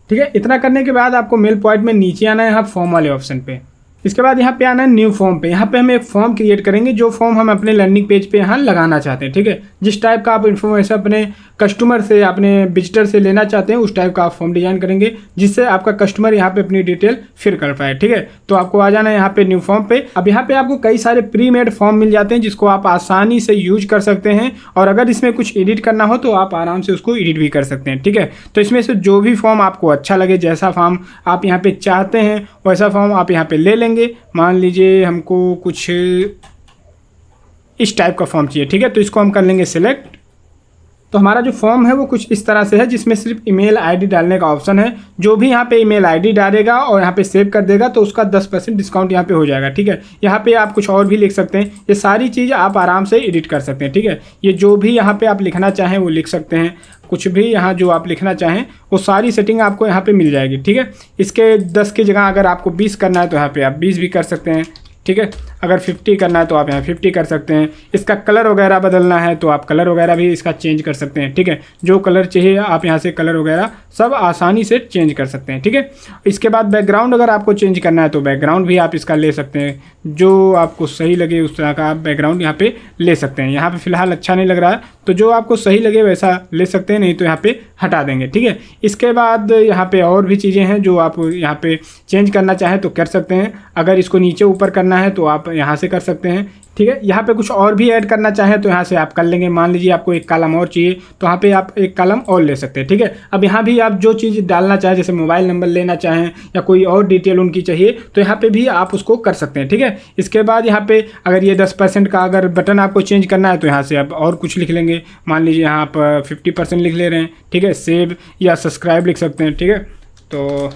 ठीक है। इतना करने के बाद आपको मेलपॉइंट में नीचे आना है यहाँ फॉर्म वाले ऑप्शन पे। इसके बाद यहाँ पे आना है न्यू फॉर्म पे। यहाँ पे हम एक फॉर्म क्रिएट करेंगे, जो फॉर्म हम अपने लैंडिंग पेज पे यहाँ लगाना चाहते हैं, ठीक है। जिस टाइप का आप इन्फॉर्मेशन अपने कस्टमर से, अपने विजिटर से लेना चाहते हैं उस टाइप का आप फॉर्म डिजाइन करेंगे जिससे आपका कस्टमर यहाँ पे अपनी डिटेल फिल कर पाए, ठीक है। तो आपको आ जाना है यहाँ पे न्यू फॉर्म पे। अब यहाँ पे आपको कई सारे प्री मेड फॉर्म मिल जाते हैं जिसको आप आसानी से यूज कर सकते हैं और अगर इसमें कुछ एडिट करना हो तो आप आराम से उसको एडिट भी कर सकते हैं, ठीक है। तो इसमें से जो भी फॉर्म आपको अच्छा लगे, जैसा फॉर्म आप यहाँ पे चाहते हैं वैसा फॉर्म आप यहाँ पे ले लेंगे। मान लीजिए हमको कुछ इस टाइप का फॉर्म चाहिए, ठीक है। तो इसको हम कर लेंगे सिलेक्ट। तो हमारा जो फॉर्म है वो कुछ इस तरह से है जिसमें सिर्फ ईमेल आईडी डालने का ऑप्शन है। जो भी यहाँ पे ईमेल आईडी डालेगा और यहाँ पे सेव कर देगा तो उसका 10% डिस्काउंट यहाँ पे हो जाएगा, ठीक है। यहाँ पे आप कुछ और भी लिख सकते हैं, ये सारी चीज़ आप आराम से एडिट कर सकते हैं, ठीक है। ये जो भी यहाँ पे आप लिखना चाहें वो लिख सकते हैं, कुछ भी यहाँ जो आप लिखना चाहें वो सारी सेटिंग आपको यहाँ पे मिल जाएगी, ठीक है। इसके 10 की जगह अगर आपको 20 करना है तो यहाँ पे आप 20 भी कर सकते हैं, ठीक है। अगर 50 करना है तो आप यहाँ 50 कर सकते हैं। इसका कलर वगैरह बदलना है तो आप कलर वगैरह भी इसका चेंज कर सकते हैं, ठीक है। जो कलर चाहिए आप यहाँ से कलर वगैरह सब आसानी से चेंज कर सकते हैं, ठीक है। इसके बाद बैकग्राउंड अगर आपको चेंज करना है तो बैकग्राउंड भी आप इसका ले सकते हैं, जो आपको सही लगे उस तरह का आप बैकग्राउंड यहाँ पे ले सकते हैं। यहाँ पे फिलहाल अच्छा नहीं लग रहा है तो जो आपको सही लगे वैसा ले सकते हैं, नहीं तो यहाँ पे हटा देंगे, ठीक है। इसके बाद यहाँ पे और भी चीज़ें हैं जो आप यहाँ पे चेंज करना चाहें तो कर सकते हैं। अगर इसको नीचे ऊपर करना है तो आप यहाँ से कर सकते हैं, ठीक है। यहाँ पे कुछ और भी ऐड करना चाहें तो यहाँ से आप कर लेंगे। मान लीजिए आपको एक कॉलम और चाहिए तो यहाँ पे आप एक कॉलम और ले सकते हैं, ठीक है। अब यहाँ भी आप जो चीज़ डालना चाहें, जैसे मोबाइल नंबर लेना चाहें या कोई और डिटेल उनकी चाहिए तो यहाँ पे भी आप उसको कर सकते हैं, ठीक है। इसके बाद यहाँ पे अगर ये 10% का अगर बटन आपको चेंज करना है तो यहाँ से आप और कुछ लिख लेंगे। मान लीजिए यहाँ आप 50% लिख ले रहे हैं, ठीक है। सेव या सब्सक्राइब लिख सकते हैं, ठीक है। तो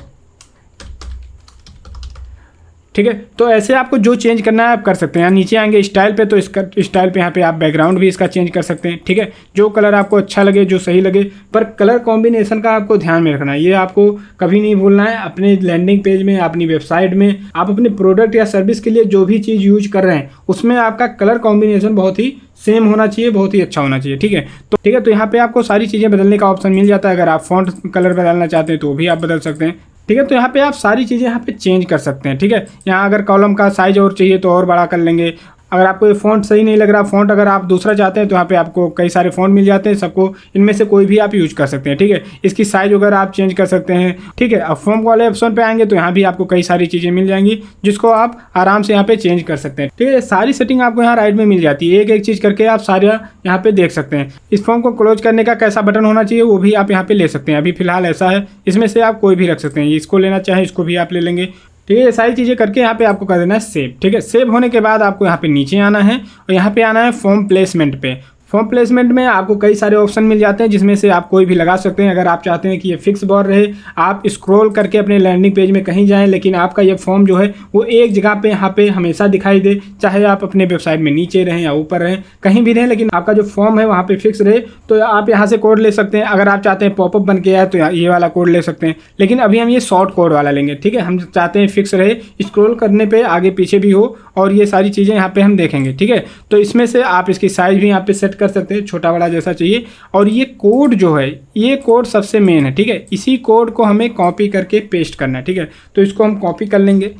ठीक है, तो ऐसे आपको जो चेंज करना है आप कर सकते हैं। यहाँ नीचे आएंगे स्टाइल पे तो इसका स्टाइल पे यहाँ पे आप बैकग्राउंड भी इसका चेंज कर सकते हैं, ठीक है। जो कलर आपको अच्छा लगे, जो सही लगे, पर कलर कॉम्बिनेशन का आपको ध्यान में रखना है। ये आपको कभी नहीं भूलना है। अपने लैंडिंग पेज में, अपनी वेबसाइट में, आप अपने प्रोडक्ट या सर्विस के लिए जो भी चीज़ यूज कर रहे हैं उसमें आपका कलर कॉम्बिनेशन बहुत ही सेम होना चाहिए, बहुत ही अच्छा होना चाहिए, ठीक है। तो ठीक है, तो यहाँ पे आपको सारी चीज़ें बदलने का ऑप्शन मिल जाता है। अगर आप फॉन्ट कलर बदलना चाहते हैं तो भी आप बदल सकते हैं। ठीक है। तो यहाँ पे आप सारी चीज़ें यहाँ पे चेंज कर सकते हैं। ठीक है, यहाँ अगर कॉलम का साइज और चाहिए तो और बड़ा कर लेंगे। अगर आपको ये फ़ॉन्ट सही नहीं लग रहा, फ़ॉन्ट अगर आप दूसरा चाहते हैं तो यहाँ पे आपको कई सारे फ़ॉन्ट मिल जाते हैं, सबको इनमें से कोई भी आप यूज कर सकते हैं। ठीक है, इसकी साइज वगैरह आप चेंज कर सकते हैं। ठीक है, अब फॉर्म वाले ऑप्शन पे आएंगे तो यहाँ भी आपको कई सारी चीज़ें मिल जाएंगी जिसको आप आराम से यहाँ पे चेंज कर सकते हैं। ठीक है, सारी सेटिंग आपको यहाँ राइट में मिल जाती है, एक एक चीज़ करके आप सारे यहाँ पे देख सकते हैं। इस फॉर्म को क्लोज करने का कैसा बटन होना चाहिए वो भी आप यहाँ पे ले सकते हैं। अभी फिलहाल ऐसा है, इसमें से आप कोई भी रख सकते हैं, इसको लेना चाहें इसको भी आप ले लेंगे। ठीक है, ये सारी चीज़ें करके यहाँ पे आपको कर देना है सेव। ठीक है, सेव होने के बाद आपको यहाँ पे नीचे आना है और यहाँ पे आना है फॉर्म प्लेसमेंट पे। फॉर्म प्लेसमेंट में आपको कई सारे ऑप्शन मिल जाते हैं जिसमें से आप कोई भी लगा सकते हैं। अगर आप चाहते हैं कि ये फिक्स बॉर रहे, आप स्क्रॉल करके अपने लैंडिंग पेज में कहीं जाएं लेकिन आपका ये फॉर्म जो है वो एक जगह पे यहाँ पे हमेशा दिखाई दे, चाहे आप अपने वेबसाइट में नीचे रहें या ऊपर रहें, कहीं भी रहें, लेकिन आपका जो फॉर्म है वहाँ पे फिक्स रहे, तो आप यहाँ से कोड ले सकते हैं। अगर आप चाहते हैं पॉपअप बन के आए तो ये वाला कोड ले सकते हैं, लेकिन अभी हम ये शॉर्ट कोड वाला लेंगे। ठीक है, हम चाहते हैं फिक्स रहे, स्क्रॉल करने पर आगे पीछे भी हो और ये सारी चीज़ें यहाँ पे हम देखेंगे। ठीक है, तो इसमें से आप इसकी साइज़ भी यहाँ पे सेट कर सकते हैं, छोटा बड़ा जैसा चाहिए। और ये कोड जो है, ये कोड सबसे मेन है। ठीक है, इसी कोड को हमें कॉपी करके पेस्ट करना है। ठीक है, तो इसको हम कॉपी कर लेंगे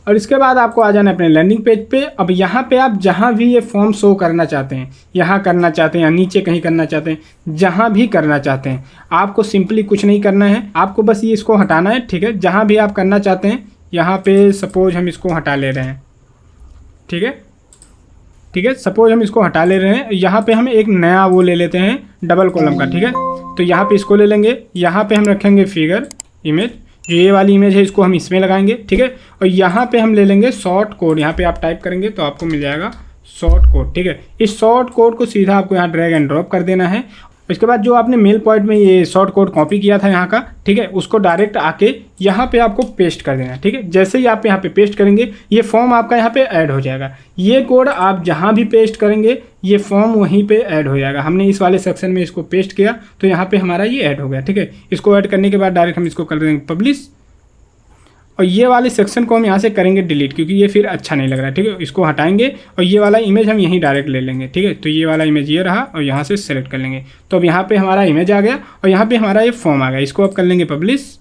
और इसके बाद आपको आ जाना है अपने लैंडिंग पेज पे। अब यहाँ पे आप जहाँ भी ये फॉर्म शो करना चाहते हैं, यहाँ करना चाहते हैं या नीचे कहीं करना चाहते हैं, जहाँ भी करना चाहते हैं, आपको सिंपली कुछ नहीं करना है, आपको बस ये इसको हटाना है। ठीक है, जहाँ भी आप करना चाहते हैं, यहाँ पे सपोज हम इसको हटा ले रहे हैं। ठीक है, ठीक है, सपोज हम इसको हटा ले रहे हैं। यहाँ पे हम एक नया वो ले लेते हैं डबल कॉलम का। ठीक है, तो यहाँ पे इसको ले लेंगे, यहाँ पे हम रखेंगे फिगर इमेज, जो ये वाली इमेज है इसको हम इसमें लगाएंगे। ठीक है, और यहाँ पे हम ले लेंगे शॉर्ट कोड, यहाँ पे आप टाइप करेंगे तो आपको मिल जाएगा शॉर्ट कोड। ठीक है, इस शॉर्ट कोड को सीधा आपको यहाँ ड्रैग एंड ड्रॉप कर देना है। इसके बाद जो आपने मेल पॉइंट में ये शॉर्ट कोड कॉपी किया था यहाँ का, ठीक है, उसको डायरेक्ट आके यहाँ पे आपको पेस्ट कर देना है। ठीक है, जैसे ही आप यहाँ पे पेस्ट करेंगे ये फॉर्म आपका यहाँ पे ऐड हो जाएगा। ये कोड आप जहाँ भी पेस्ट करेंगे ये फॉर्म वहीं पे ऐड हो जाएगा। हमने इस वाले सेक्शन में इसको पेस्ट किया तो यहाँ पे हमारा ये ऐड हो गया। ठीक है, इसको ऐड करने के बाद डायरेक्ट हम इसको कर देंगे पब्लिश और ये वाले सेक्शन को हम यहाँ से करेंगे डिलीट, क्योंकि ये फिर अच्छा नहीं लग रहा है। ठीक है, इसको हटाएंगे और ये वाला इमेज हम यहीं डायरेक्ट ले लेंगे। ठीक है, तो ये वाला इमेज ये रहा और यहाँ से सेलेक्ट कर लेंगे। तो अब यहाँ पे हमारा इमेज आ गया और यहाँ पे हमारा ये फॉर्म आ गया। इसको अब कर लेंगे पब्लिश।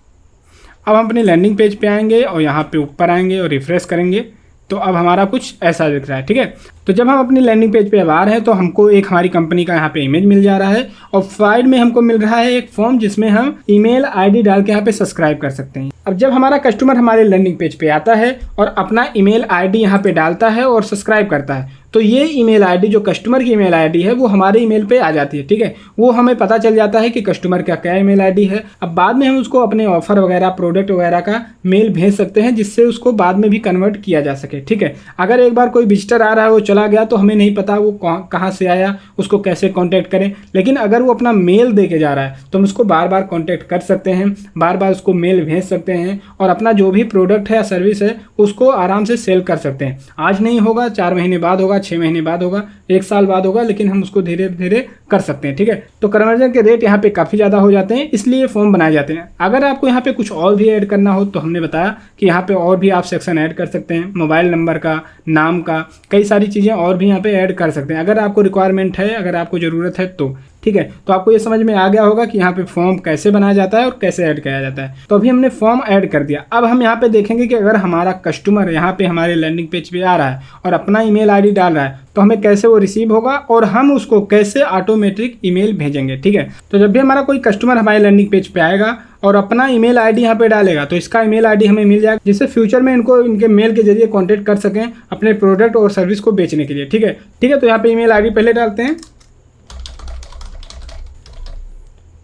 अब हम अपने लैंडिंग पेज पे आएंगे और यहाँ पे ऊपर आएंगे और रिफ्रेश करेंगे तो अब हमारा कुछ ऐसा दिख रहा है। ठीक है, तो जब हम अपनी लैंडिंग पेज पे अब आ रहे हैं तो हमको एक हमारी कंपनी का यहाँ पे इमेज मिल जा रहा है और साइड में हमको मिल रहा है एक फॉर्म जिसमें हम ईमेल आईडी डाल के यहाँ पे सब्सक्राइब कर सकते हैं। अब जब हमारा कस्टमर हमारे लैंडिंग पेज पे आता है और अपना ईमेल आईडी यहाँ पे डालता है और सब्सक्राइब करता है तो ये ईमेल आईडी जो कस्टमर की ईमेल आईडी है वो हमारे ईमेल पे आ जाती है। ठीक है, वो हमें पता चल जाता है कि कस्टमर का क्या ईमेल आईडी है। अब बाद में हम उसको अपने ऑफर वगैरह प्रोडक्ट वगैरह का मेल भेज सकते हैं जिससे उसको बाद में भी कन्वर्ट किया जा सके। ठीक है, अगर एक बार कोई विजिटर आ रहा है वो चला गया तो हमें नहीं पता वो कहाँ से आया, उसको कैसे कॉन्टैक्ट करें, लेकिन अगर वो अपना मेल दे के जा रहा है तो हम उसको बार बार कॉन्टैक्ट कर सकते हैं, बार बार उसको मेल भेज सकते हैं और अपना जो भी प्रोडक्ट है या सर्विस है उसको आराम से सेल कर सकते हैं। आज नहीं होगा, 4 महीने बाद होगा, 6 महीने बाद होगा, 1 साल बाद होगा, लेकिन हम उसको धीरे धीरे कर सकते हैं। ठीक है, तो कन्वर्जन के रेट यहाँ पे काफ़ी ज़्यादा हो जाते हैं, इसलिए फॉर्म बनाए जाते हैं। अगर आपको यहाँ पे कुछ और भी ऐड करना हो तो हमने बताया कि यहाँ पे और भी आप सेक्शन ऐड कर सकते हैं, मोबाइल नंबर का, नाम का, कई सारी चीज़ें और भी यहाँ पे ऐड कर सकते हैं अगर आपको रिक्वायरमेंट है, अगर आपको ज़रूरत है तो। ठीक है, तो आपको ये समझ में आ गया होगा कि यहाँ पे फॉर्म कैसे बनाया जाता है और कैसे ऐड किया जाता है। तो अभी हमने फॉर्म ऐड कर दिया। अब हम यहाँ पे देखेंगे कि अगर हमारा कस्टमर यहाँ पे हमारे लैंडिंग पेज पे आ रहा है और अपना ईमेल आईडी डाल रहा है तो हमें कैसे वो रिसीव होगा और हम उसको कैसे ऑटोमेटिक ईमेल भेजेंगे। ठीक है, तो जब भी हमारा कोई कस्टमर हमारे लैंडिंग पेज पे आएगा और अपना ईमेल आईडी यहाँ पे डालेगा तो इसका ईमेल आईडी हमें मिल जाएगा जिससे फ्यूचर में इनको इनके मेल के जरिए कांटेक्ट कर सकें अपने प्रोडक्ट और सर्विस को बेचने के लिए। ठीक है, तो यहाँ पे ईमेल आईडी पहले डालते हैं।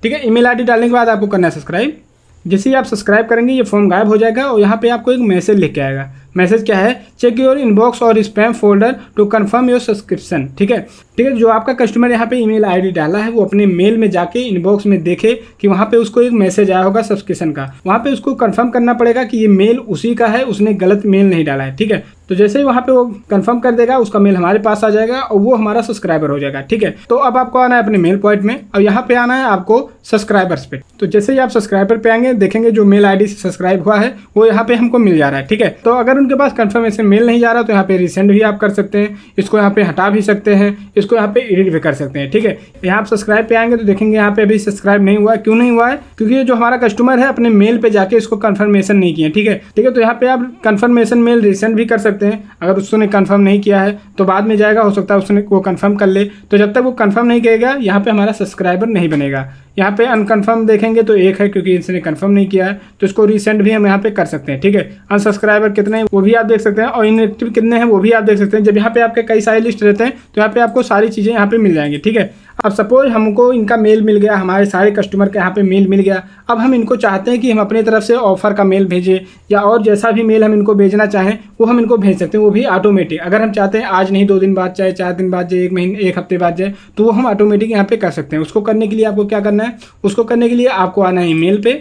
ठीक है, ईमेल आईडी डालने के बाद आपको करना है सब्सक्राइब। जैसे ही आप सब्सक्राइब करेंगे ये फॉर्म गायब हो जाएगा और यहाँ पे आपको एक मैसेज लिख के आएगा। मैसेज क्या है? चेक योर इनबॉक्स और spam folder to confirm your subscription. ठीक है, जो आपका कस्टमर यहाँ पे ईमेल आईडी डाला है वो अपने मेल में जाके इनबॉक्स में देखे कि वहाँ पे उसको एक मैसेज आया होगा सब्सक्रिप्शन का, वहाँ पे उसको कंफर्म करना पड़ेगा कि ये मेल उसी का है, उसने गलत मेल नहीं डाला है। ठीक है, तो जैसे ही वहाँ पे वो कंफर्म कर देगा उसका मेल हमारे पास आ जाएगा और वो हमारा सब्सक्राइबर हो जाएगा। ठीक है, तो अब आपको आना है अपने मेल पॉइंट में और यहाँ पे आना है आपको सब्सक्राइबर्स पे। तो जैसे ही आप सब्सक्राइबर पे आएंगे देखेंगे जो मेल आईडी से सब्सक्राइब हुआ है वो यहाँ पे हमको मिल जा रहा है। ठीक है, तो अगर उनके पास कंफर्मेशन मेल नहीं जा रहा तो यहाँ पे रिसेंड भी आप कर सकते हैं, इसको यहाँ पे हटा भी सकते हैं, इसको यहाँ पे एडिट भी कर सकते हैं। ठीक है, यहाँ आप सब्सक्राइब पे आएंगे तो देखेंगे यहाँ पे अभी सब्सक्राइब नहीं हुआ है। क्यों नहीं हुआ है? क्योंकि ये जो हमारा कस्टमर है अपने मेल पे जाके इसको कंफर्मेशन नहीं किया। ठीक है, तो यहाँ पे आप कंफर्मेशन मेल रिसेंड भी कर सकते हैं। अगर उसने कंफर्म नहीं किया है तो बाद में जाएगा, हो सकता है उसने वो कंफर्म कर ले। तो जब तक वो कंफर्म नहीं करेगा यहाँ पे हमारा सब्सक्राइबर नहीं बनेगा। यहाँ पे अनकन्फर्म देखेंगे तो एक है क्योंकि इसने कंफर्म नहीं किया है, तो इसको रिसेंड भी हम यहाँ पे कर सकते हैं। ठीक है, अनसब्सक्राइबर कितने हैं वो भी आप देख सकते हैं और इनएक्टिव कितने हैं वो भी आप देख सकते हैं। जब यहाँ पे आपके कई सारे लिस्ट रहते हैं तो यहाँ पे आपको सारी चीज़ें यहाँ पे मिल जाएंगी। ठीक है, अब सपोज हमको इनका मेल मिल गया, हमारे सारे कस्टमर का यहाँ पे मेल मिल गया। अब हम इनको चाहते हैं कि हम अपनी तरफ से ऑफर का मेल भेजें या और जैसा भी मेल हम इनको भेजना चाहें वो हम इनको भेज सकते हैं, वो भी ऑटोमेटिक। अगर हम चाहते हैं आज नहीं 2 दिन बाद चाहे 4 दिन बाद जाए, 1 महीने 1 हफ्ते बाद जाए, तो वो हम ऑटोमेटिक यहाँ पे कर सकते हैं। उसको करने के लिए आपको क्या करना है? उसको करने के लिए आपको आना है ईमेल पे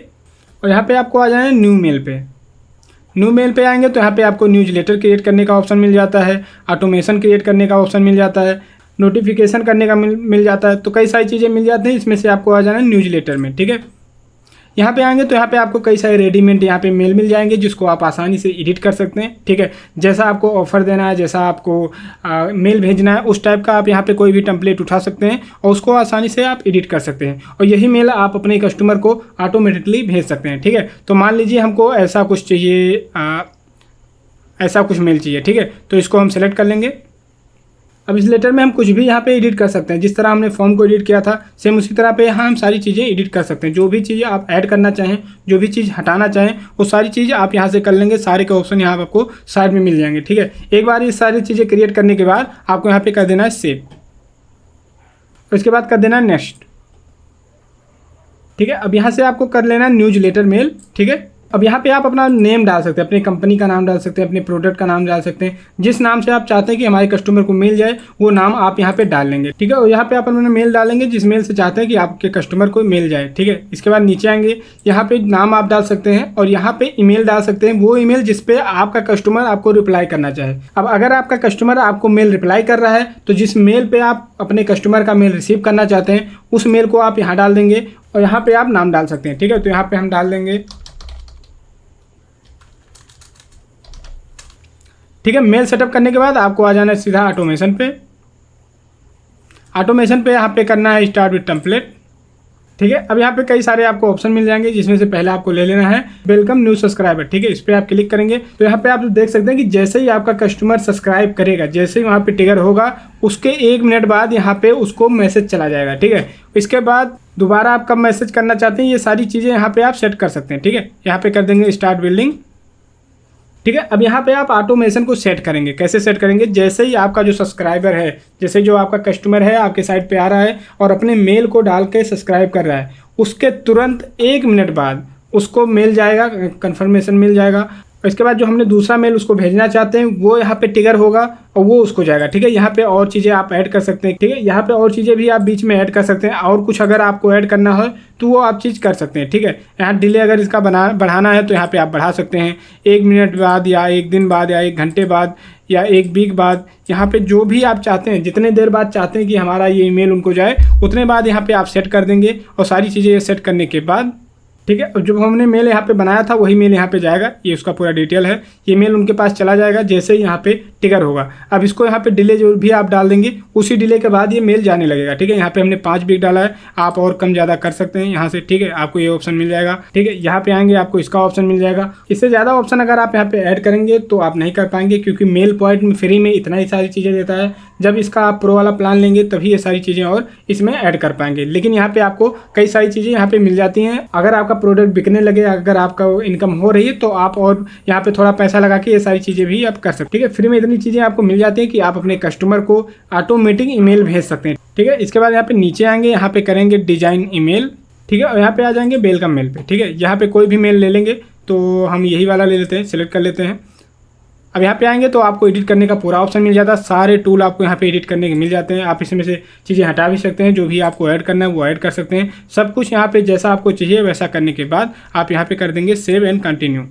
और यहाँ पे आपको आ जाना है न्यू मेल पे। न्यू मेल पे आएंगे तो यहाँ पे आपको न्यूज़ लेटर क्रिएट करने का ऑप्शन मिल जाता है, ऑटोमेशन क्रिएट करने का ऑप्शन मिल जाता है, नोटिफिकेशन करने का मिल जाता है। तो कई सारी चीज़ें मिल जाती हैं, इसमें से आपको आ जाना है न्यूज़ लेटर में। ठीक है, यहाँ पे आएंगे तो यहाँ पे आपको कई सारे रेडीमेड यहाँ पे मेल मिल जाएंगे जिसको आप आसानी से एडिट कर सकते हैं। ठीक है, जैसा आपको ऑफर देना है, जैसा आपको मेल भेजना है उस टाइप का आप यहाँ पे कोई भी टेम्पलेट उठा सकते हैं और उसको आसानी से आप एडिट कर सकते हैं और यही मेल आप अपने कस्टमर को ऑटोमेटिकली भेज सकते हैं। ठीक है, तो मान लीजिए हमको ऐसा कुछ चाहिए, ऐसा कुछ मेल चाहिए। ठीक है, तो इसको हम सेलेक्ट कर लेंगे। अब इस लेटर में हम कुछ भी यहाँ पे एडिट कर सकते हैं, जिस तरह हमने फॉर्म को एडिट किया था सेम उसी तरह पे यहाँ हम सारी चीज़ें एडिट कर सकते हैं। जो भी चीज़ें आप ऐड करना चाहें, जो भी चीज़ हटाना चाहें वो सारी चीज़ आप यहाँ से कर लेंगे। सारे के ऑप्शन यहाँ आपको साइड में मिल जाएंगे। ठीक है, एक बार ये सारी चीज़ें क्रिएट करने के बाद आपको यहाँ पे कर देना है सेव, उसके बाद कर देना है नेक्स्ट। ठीक है, अब यहाँ से आपको कर लेना है न्यूज़ लेटर मेल। ठीक है, अब यहाँ पे आप अपना नेम डाल सकते हैं, अपनी कंपनी का नाम डाल सकते हैं, अपने प्रोडक्ट का नाम डाल सकते हैं, जिस नाम से आप चाहते हैं कि हमारे कस्टमर को मिल जाए वो नाम आप यहाँ पे डाल लेंगे। ठीक है, और यहाँ पे आप अपना मेल डालेंगे जिस मेल से चाहते हैं कि आपके कस्टमर को मिल जाए। ठीक है, इसके बाद नीचे आएंगे, यहाँ पे नाम आप डाल सकते हैं और यहाँ पे ईमेल डाल सकते हैं, वो ईमेल जिसपे आपका कस्टमर आपको रिप्लाई करना चाहे। अब अगर आपका कस्टमर आपको मेल रिप्लाई कर रहा है तो जिस मेल पे आप अपने कस्टमर का मेल रिसीव करना चाहते हैं उस मेल को आप यहाँ डाल देंगे और यहाँ पे आप नाम डाल सकते हैं। ठीक है, तो यहाँ पे हम डाल देंगे। ठीक है, मेल सेटअप करने के बाद आपको आ जाना है सीधा ऑटोमेशन पे। ऑटोमेशन पे यहाँ पे करना है स्टार्ट विद टेम्पलेट। ठीक है, अब यहाँ पे कई सारे आपको ऑप्शन मिल जाएंगे जिसमें से पहले आपको ले लेना है वेलकम न्यू सब्सक्राइबर। ठीक है, इस पर आप क्लिक करेंगे तो यहाँ पे आप देख सकते हैं कि जैसे ही आपका कस्टमर सब्सक्राइब करेगा, जैसे ही वहाँ पे ट्रिगर होगा उसके 1 मिनट बाद यहाँ पे उसको मैसेज चला जाएगा। ठीक है, इसके बाद दोबारा आप कब मैसेज करना चाहते हैं ये सारी चीज़ें यहाँ पे आप सेट कर सकते हैं। ठीक है, यहाँ पे कर देंगे स्टार्ट बिल्डिंग। ठीक है, अब यहाँ पे आप ऑटोमेशन को सेट करेंगे। कैसे सेट करेंगे? जैसे ही आपका जो सब्सक्राइबर है, जैसे जो आपका कस्टमर है आपके साइट पे आ रहा है और अपने मेल को डाल के सब्सक्राइब कर रहा है, उसके तुरंत 1 मिनट बाद उसको मेल जाएगा, कंफर्मेशन मिल जाएगा। इसके बाद जो हमने दूसरा मेल उसको भेजना चाहते हैं वो यहाँ पे ट्रिगर होगा और वो उसको जाएगा। ठीक है, यहाँ पे और चीज़ें आप ऐड कर सकते हैं। ठीक है, यहाँ पे और चीज़ें भी आप बीच में ऐड कर सकते हैं और कुछ अगर आपको ऐड करना हो तो वो आप चीज़ कर सकते हैं। ठीक है, यहाँ डिले अगर इसका बढ़ाना है तो यहाँ पे आप बढ़ा सकते हैं 1 मिनट बाद या 1 दिन बाद या 1 घंटे बाद या 1 वीक बाद। यहाँ पे जो भी आप चाहते हैं, जितने देर बाद चाहते हैं कि हमारा ये ईमेल उनको जाए उतने बाद यहाँ पे आप सेट कर देंगे और सारी चीज़ें सेट करने के बाद ठीक है, जो हमने मेल यहाँ पे बनाया था वही मेल यहाँ पे जाएगा। ये उसका पूरा डिटेल है, ये मेल उनके पास चला जाएगा जैसे ही यहाँ पे ट्रिगर होगा। अब इसको यहाँ पे डिले जो भी आप डाल देंगे उसी डिले के बाद ये मेल जाने लगेगा। ठीक है, यहाँ पे हमने 5 वीक डाला है, आप और कम ज़्यादा कर सकते हैं यहाँ से। ठीक है, आपको ये ऑप्शन मिल जाएगा। ठीक है, यहाँ पे आएंगे आपको इसका ऑप्शन मिल जाएगा। इससे ज़्यादा ऑप्शन अगर आप यहाँ पे ऐड करेंगे तो आप नहीं कर पाएंगे क्योंकि मेल पॉइंट में फ्री में इतना ही सारी चीज़ें देता है। जब इसका आप प्रो वाला प्लान लेंगे तभी ये सारी चीज़ें और इसमें ऐड कर पाएंगे। लेकिन यहाँ पे आपको कई सारी चीज़ें यहाँ पे मिल जाती हैं। अगर आपका प्रोडक्ट बिकने लगे, अगर आपका इनकम हो रही है तो आप और यहाँ पे थोड़ा पैसा लगा के ये सारी चीज़ें भी आप कर सकते हैं। ठीक है, फ्री में इतनी चीज़ें आपको मिल जाती हैं कि आप अपने कस्टमर को ऑटोमेटिक ईमेल भेज सकते हैं। ठीक है, इसके बाद यहाँ पे नीचे आएंगे, यहाँ पे करेंगे डिजाइन ईमेल। ठीक है, और यहाँ पे आ जाएंगे वेलकम मेल पे। ठीक है, यहाँ पे कोई भी मेल ले लेंगे तो हम यही वाला ले लेते हैं, सिलेक्ट कर लेते हैं। अब यहाँ पे आएंगे तो आपको एडिट करने का पूरा ऑप्शन मिल जाता है। सारे टूल आपको यहाँ पे एडिट करने के मिल जाते हैं। आप इसमें से चीज़ें हटा भी सकते हैं, जो भी आपको ऐड करना है वो ऐड कर सकते हैं। सब कुछ यहाँ पे जैसा आपको चाहिए वैसा करने के बाद आप यहाँ पे कर देंगे सेव एंड कंटिन्यू।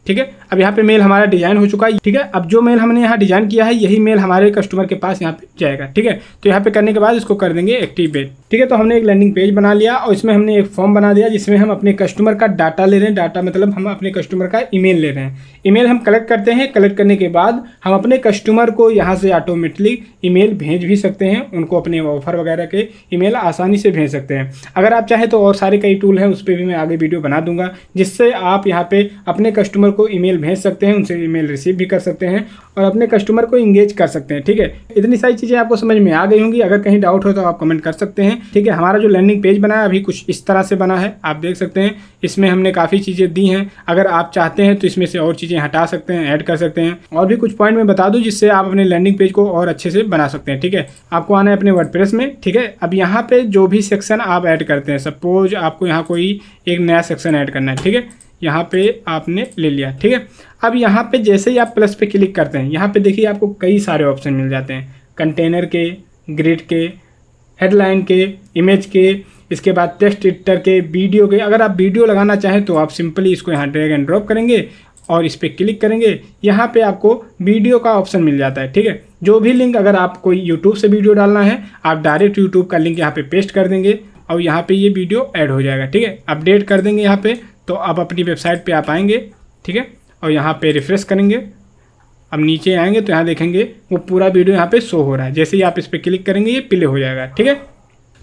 ठीक है। अब यहाँ पे मेल हमारा डिजाइन हो चुका है, ठीक है। अब जो मेल हमने यहाँ डिजाइन किया है यही मेल हमारे कस्टमर के पास यहाँ पे जाएगा, ठीक है। तो यहाँ पे करने के बाद इसको कर देंगे एक्टिवेट, ठीक है। तो हमने एक लैंडिंग पेज बना लिया और इसमें हमने एक फॉर्म बना दिया जिसमें हम अपने कस्टमर का डाटा ले रहे हैं। डाटा मतलब हम अपने कस्टमर का ईमेल ले रहे हैं। ईमेल हम कलेक्ट करते हैं, कलेक्ट करने के बाद हम अपने कस्टमर को यहाँ से ऑटोमेटिकली ईमेल भेज भी सकते हैं, उनको अपने ऑफर वगैरह के ईमेल आसानी से भेज सकते हैं। अगर आप चाहें तो और सारे कई टूल हैं, उस पर भी मैं आगे वीडियो बना दूंगा, जिससे आप यहाँ पे अपने कस्टमर को ईमेल भेज सकते हैं, उनसे ईमेल रिसीव भी कर सकते हैं और अपने कस्टमर को इंगेज कर सकते हैं, ठीक है। इतनी सारी चीज़ें आपको समझ में आ गई होंगी। अगर कहीं डाउट हो तो आप कमेंट कर सकते हैं, ठीक है। हमारा जो लैंडिंग पेज बना है अभी कुछ इस तरह से बना है, आप देख सकते हैं। इसमें हमने काफ़ी चीज़ें दी हैं। अगर आप चाहते हैं तो इसमें से और चीज़ें हटा सकते हैं, ऐड कर सकते हैं। और भी कुछ पॉइंट मैं बता दूं जिससे आप अपने लैंडिंग पेज को और अच्छे से बना सकते हैं, ठीक है। आपको आना है अपने वर्डप्रेस में, ठीक है। अब यहाँ पे जो भी सेक्शन आप ऐड करते हैं, सपोज आपको यहाँ कोई एक नया सेक्शन ऐड करना है, ठीक है। यहाँ पे आपने ले लिया, ठीक है। अब यहाँ पे जैसे ही आप प्लस पे क्लिक करते हैं, यहाँ पे देखिए आपको कई सारे ऑप्शन मिल जाते हैं, कंटेनर के, ग्रिड के, हेडलाइन के, इमेज के, इसके बाद टेक्स्ट एडिटर के, वीडियो के। अगर आप वीडियो लगाना चाहें तो आप सिंपली इसको यहाँ ड्रैग एंड ड्रॉप करेंगे और इस पर क्लिक करेंगे। यहाँ पे आपको वीडियो का ऑप्शन मिल जाता है, ठीक है। जो भी लिंक, अगर आप कोई यूट्यूब से वीडियो डालना है, आप डायरेक्ट यूट्यूब का लिंक यहाँ पे पेस्ट कर देंगे और यहाँ पे ये वीडियो ऐड हो जाएगा, ठीक है। अपडेट कर देंगे यहाँ पे, तो अब अपनी वेबसाइट पे आप आएंगे, ठीक है, और यहाँ पे रिफ्रेश करेंगे। अब नीचे आएंगे तो यहाँ देखेंगे वो पूरा वीडियो यहाँ पे शो हो रहा है। जैसे ही आप इस पर क्लिक करेंगे ये प्ले हो जाएगा, ठीक है।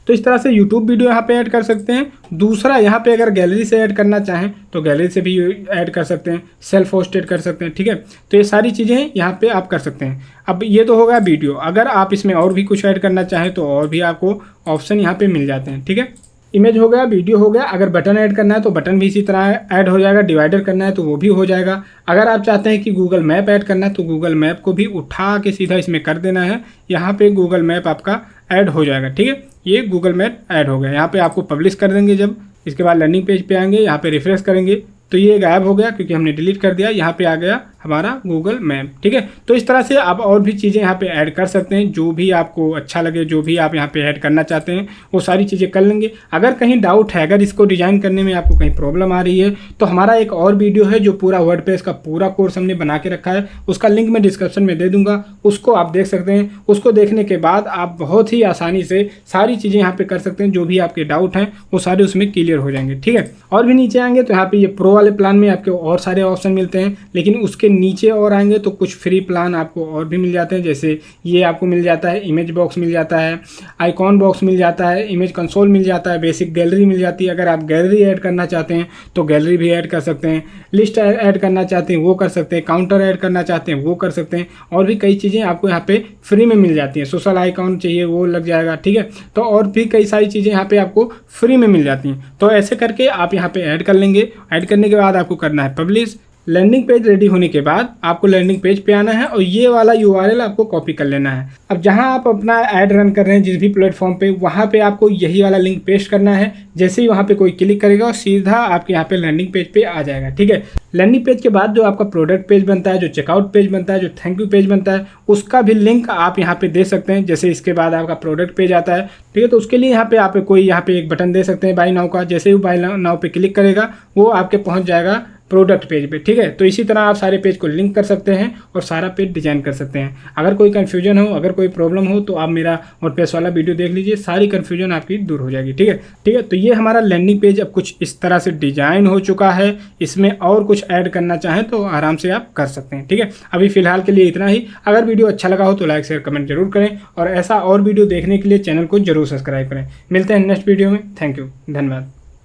तो इस तरह से यूट्यूब वीडियो यहाँ पे ऐड कर सकते हैं। दूसरा, यहाँ पे अगर गैलरी से ऐड करना चाहें तो गैलरी से भी ऐड कर सकते हैं, सेल्फ होस्टेड कर सकते हैं, ठीक है। तो ये सारी चीज़ें यहाँ पे आप कर सकते हैं। अब ये तो होगा वीडियो। अगर आप इसमें और भी कुछ ऐड करना चाहें तो और भी आपको ऑप्शन यहाँ पे मिल जाते हैं, ठीक है। इमेज हो गया, वीडियो हो गया। अगर बटन ऐड करना है तो बटन भी इसी तरह ऐड हो जाएगा। डिवाइडर करना है तो वो भी हो जाएगा। अगर आप चाहते हैं कि गूगल मैप ऐड करना है तो गूगल मैप को भी उठा के सीधा इसमें कर देना है। यहाँ पे गूगल मैप आपका ऐड हो जाएगा, ठीक है। ये गूगल मैप ऐड हो गया। यहाँ पे आपको पब्लिश कर देंगे जब, इसके बाद लैंडिंग पेज पे आएंगे, यहाँ पे रिफ्रेश करेंगे तो ये गायब हो गया क्योंकि हमने डिलीट कर दिया। यहाँ पे आ गया हमारा गूगल मैप, ठीक है। तो इस तरह से आप और भी चीज़ें यहाँ पे ऐड कर सकते हैं, जो भी आपको अच्छा लगे, जो भी आप यहाँ पे ऐड करना चाहते हैं वो सारी चीज़ें कर लेंगे। अगर कहीं डाउट है, अगर इसको डिज़ाइन करने में आपको कहीं प्रॉब्लम आ रही है तो हमारा एक और वीडियो है जो पूरा वर्डप्रेस का पूरा कोर्स हमने बना के रखा है, उसका लिंक मैं डिस्क्रिप्शन में दे दूँगा, उसको आप देख सकते हैं। उसको देखने के बाद आप बहुत ही आसानी से सारी चीज़ें यहाँ पर कर सकते हैं। जो भी आपके डाउट हैं वो सारे उसमें क्लियर हो जाएंगे, ठीक है। और भी नीचे आएंगे तो यहाँ पे ये प्रो वाले प्लान में आपको और सारे ऑप्शन मिलते हैं, लेकिन उसके नीचे और आएंगे तो कुछ फ्री प्लान आपको और भी मिल जाते हैं। जैसे ये आपको मिल जाता है, इमेज बॉक्स मिल जाता है, आइकॉन बॉक्स मिल जाता है, इमेज कंसोल मिल जाता है, बेसिक गैलरी मिल जाती है। अगर आप गैलरी ऐड करना चाहते हैं तो गैलरी भी ऐड कर सकते हैं, लिस्ट ऐड करना चाहते हैं वो कर सकते हैं, काउंटर ऐड करना चाहते हैं वो कर सकते हैं। और भी कई चीज़ें आपको यहाँ पे फ्री में मिल जाती हैं। सोशल आइकॉन चाहिए वो लग जाएगा, ठीक है। तो और भी कई सारी चीज़ें यहाँ पे आपको फ्री में मिल जाती हैं। तो ऐसे करके आप यहाँ पे ऐड कर लेंगे। ऐड करने के बाद आपको करना है पब्लिश। लैंडिंग पेज रेडी होने के बाद आपको लैंडिंग पेज पे आना है और ये वाला URL आपको कॉपी कर लेना है। अब जहां आप अपना ऐड रन कर रहे हैं जिस भी प्लेटफॉर्म पे, वहां पे आपको यही वाला लिंक पेस्ट करना है। जैसे ही वहां पे कोई क्लिक करेगा और सीधा आपके यहाँ पे लैंडिंग पेज पे आ जाएगा, ठीक है। लैंडिंग पेज के बाद जो आपका प्रोडक्ट पेज बनता है, जो चेकआउट पेज बनता है, जो थैंक यू पेज बनता है, उसका भी लिंक आप यहाँ पे दे सकते हैं। जैसे इसके बाद आपका प्रोडक्ट पेज आता है, ठीक है। तो उसके लिए यहाँ पे आप कोई यहाँ पे एक बटन दे सकते हैं बाय नाउ का। जैसे ही बाय नाउ पे क्लिक करेगा वो आपके पहुँच जाएगा प्रोडक्ट पेज पे, ठीक है। तो इसी तरह आप सारे पेज को लिंक कर सकते हैं और सारा पेज डिजाइन कर सकते हैं। अगर कोई कन्फ्यूजन हो, अगर कोई प्रॉब्लम हो तो आप मेरा वर्डप्रेस वाला वीडियो देख लीजिए, सारी कन्फ्यूजन आपकी दूर हो जाएगी, ठीक है। ठीक है, तो ये हमारा लैंडिंग पेज अब कुछ इस तरह से डिजाइन हो चुका है। इसमें और कुछ ऐड करना चाहें तो आराम से आप कर सकते हैं, ठीक है। अभी फिलहाल के लिए इतना ही। अगर वीडियो अच्छा लगा हो तो लाइक शेयर कमेंट जरूर करें और ऐसा और वीडियो देखने के लिए चैनल को जरूर सब्सक्राइब करें। मिलते हैं नेक्स्ट वीडियो में। थैंक यू, धन्यवाद।